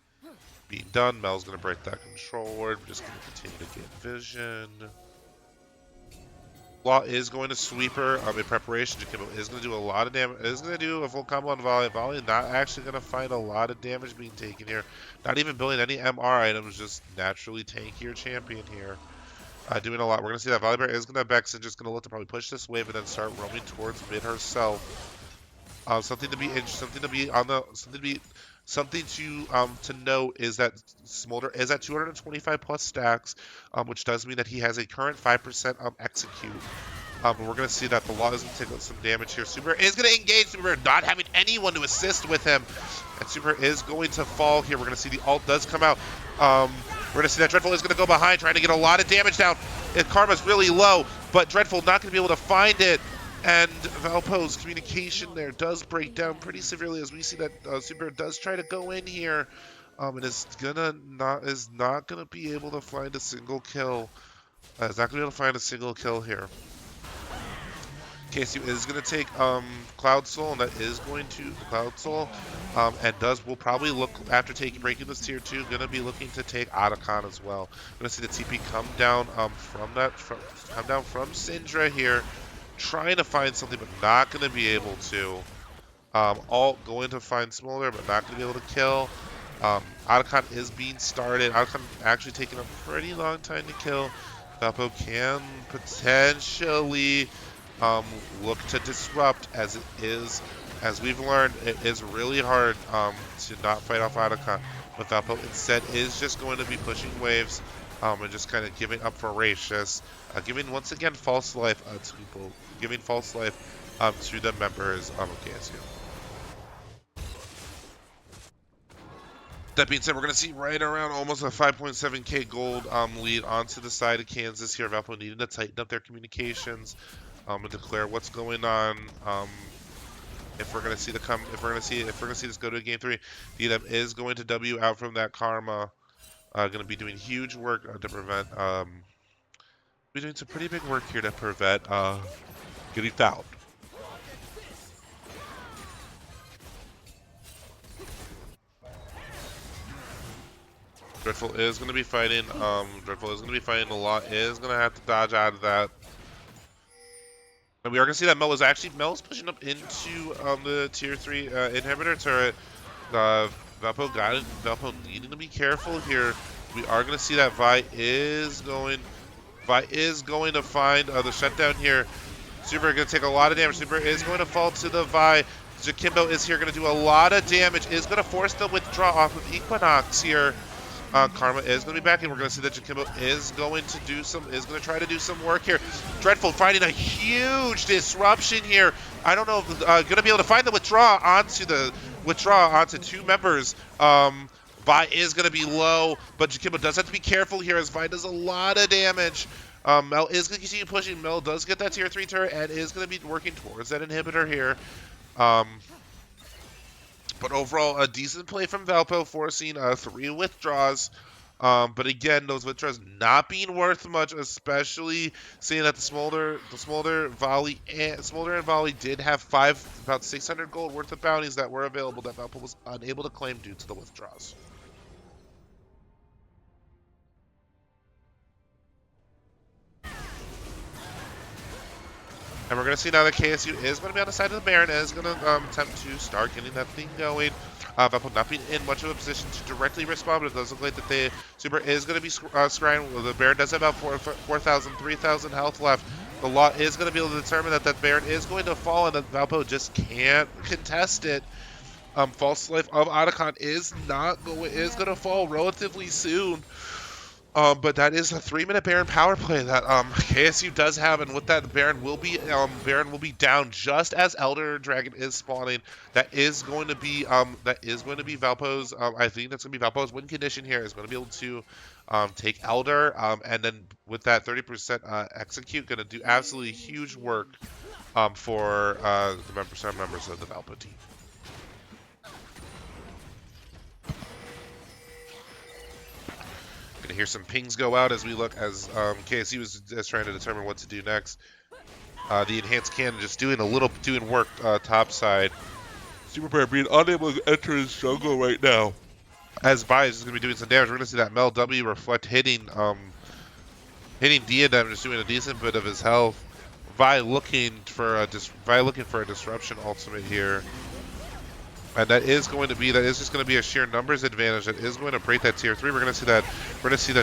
being done. Mel's going to break that control ward. We're just going to continue to get vision. Law is going to sweep her in preparation. Jakimbo is going to do a lot of damage. Is going to do a full combo on Volley. Volley not actually going to find a lot of damage being taken here. Not even building any MR items, just naturally tankier champion here. Doing a lot. We're going to see that Volibear is going to Bex and just going to look to probably push this wave and then start roaming towards mid herself. Something to note is that Smolder is at 225 plus stacks, which does mean that he has a current 5% execute. But we're going to see that the Law is going to take some damage here. Super is going to engage. Super not having anyone to assist with him. And Super is going to fall here. We're going to see the ult does come out. We're going to see that Dreadful is going to go behind, trying to get a lot of damage down. Karma's really low, but Dreadful not going to be able to find it. And Valpo's communication there does break down pretty severely, as we see that Super does try to go in here, and is not gonna be able to find a single kill. Is not gonna be able to find a single kill here. KSU is gonna take Cloud Soul, and that is going to Cloud Soul, and will probably look after breaking this tier 2, gonna be looking to take Otacon as well. Gonna see the TP come down from Syndra here. Trying to find something, but not going to be able to. Alt going to find Smolder, but not going to be able to kill. Otacon is being started. Otacon actually taking a pretty long time to kill. Valpo can potentially look to disrupt, as it is, as we've learned, it is really hard to not fight off Otacon. But Valpo instead is just going to be pushing waves and just kind of giving up voracious, giving once again false life to people, giving false life to the members of KSU. That being said, we're going to see right around almost a 5.7k gold lead onto the side of Kansas here. Valpo needing to tighten up their communications and declare what's going on. If we're going to see this go to game 3, Diadem is going to W out from that Karma. Going to be doing huge work to prevent. Be doing some pretty big work here to prevent getting fouled. Dreadful is going to be fighting. The Law is going to have to dodge out of that. And we are going to see that Mel's pushing up into the tier 3 inhibitor turret. Valpo got it. Valpo needing to be careful here. We are going to see that Vi is going to find the shutdown here. Super going to take a lot of damage. Super is going to fall to the Vi. Jakimbo is here going to do a lot of damage. Is going to force the withdraw off of Equinox here. Karma is going to be back, and we're going to see that Jakimbo is going to try to do some work here. Dreadful finding a huge disruption here. I don't know if going to be able to find the withdraw onto two members. Vi is going to be low, but Jakimbo does have to be careful here as Vi does a lot of damage. Mel is going to continue pushing. Mel does get that tier 3 turret and is going to be working towards that inhibitor here. But overall, a decent play from Valpo, forcing 3 withdraws. But again, those withdraws not being worth much, especially seeing that the Smolder and Volley did have about 600 gold worth of bounties that were available that Valpo was unable to claim due to the withdraws. And we're going to see now that KSU is going to be on the side of the Baron and is going to attempt to start getting that thing going. Valpo not being in much of a position to directly respond, but it does look like that the Super is going to be scrying. The Baron does have about 4,000, 3,000 health left. The law is going to be able to determine that that Baron is going to fall and that Valpo just can't contest it. False Life of Otacon is going to fall relatively soon. But that is a 3-minute Baron power play that KSU does have, and with that, Baron will be down just as Elder Dragon is spawning. That is going to be Valpo's. I think that's going to be Valpo's win condition here. Is going to be able to take Elder, and then with that 30% execute, going to do absolutely huge work for some members of the Valpo team. Gonna hear some pings go out as we look as KSU is trying to determine what to do next. The enhanced cannon just doing work top side. Super Bear being unable to enter his jungle right now. As Vi is just gonna be doing some damage. We're gonna see that Mel W reflect hitting Diadem, just doing a decent bit of his health. Vi looking for a disruption ultimate here. And that is just going to be a sheer numbers advantage that is going to break that tier 3. We're going to see that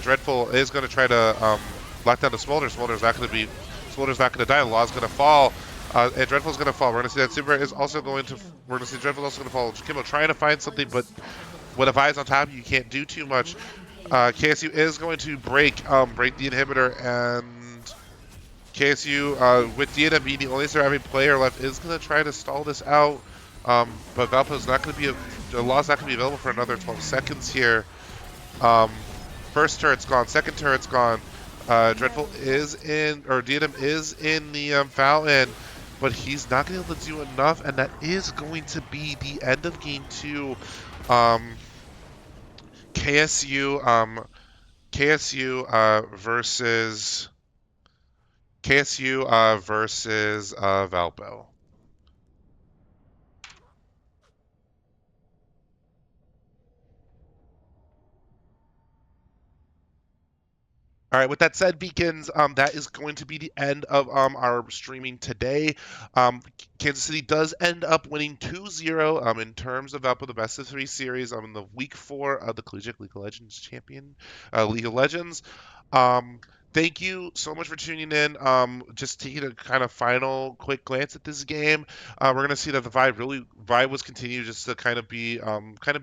Dreadful is going to try to lock down the Smolder. Smolder's not going to die. The Law's going to fall. And Dreadful's going to fall. We're going to see that Super is also going to. We're going to see Dreadful's also going to fall. Jakimbo trying to find something, but when a Vi's on top, you can't do too much. KSU is going to break the inhibitor, and KSU with Diana being the only surviving player left is going to try to stall this out. But Valpo's not going to be the Law's not going to be available for another 12 seconds here. First turret's gone. Second turret's gone. Dreadful is in, or Diadem is in the fountain, but he's not going to be able to do enough, and that is going to be the end of game 2. KSU versus Valpo. All right, with that said, Beacons, that is going to be the end of our streaming today. Kansas City does end up winning 2-0 in terms of Valpo, the best of 3 series in the week 4 of the Collegiate League of Legends League of Legends. Thank you so much for tuning in. Just taking a kind of final quick glance at this game, we're going to see that the vibe was continued just to kind of be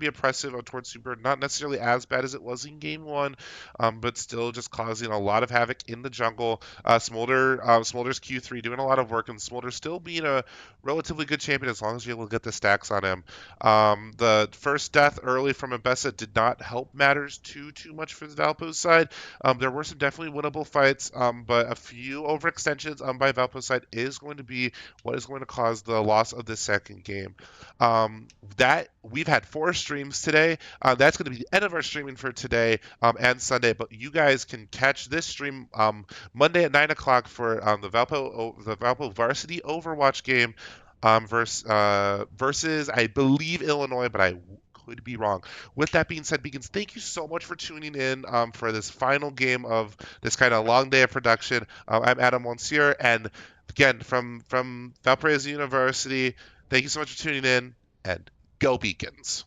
oppressive towards Super. Not necessarily as bad as it was in game 1, but still just causing a lot of havoc in the jungle. Smolder's Q3 doing a lot of work, and Smolder still being a relatively good champion as long as you're able to get the stacks on him. The first death early from Mbessa did not help matters too much for the Valpo's side. There were some definitely winnable fights, but a few overextensions by Valpo's side is going to be what is going to cause the loss of the second game. That we've had 4 streams today. That's going to be the end of our streaming for today and Sunday. But you guys can catch this stream Monday at 9 o'clock for the Valpo Varsity Overwatch game versus I believe Illinois, but I could be wrong. With that being said, Beacons, thank you so much for tuning in for this final game of this kind of long day of production. I'm Adam Monsieur, and again from Valparaiso University, thank you so much for tuning in, and go Beacons.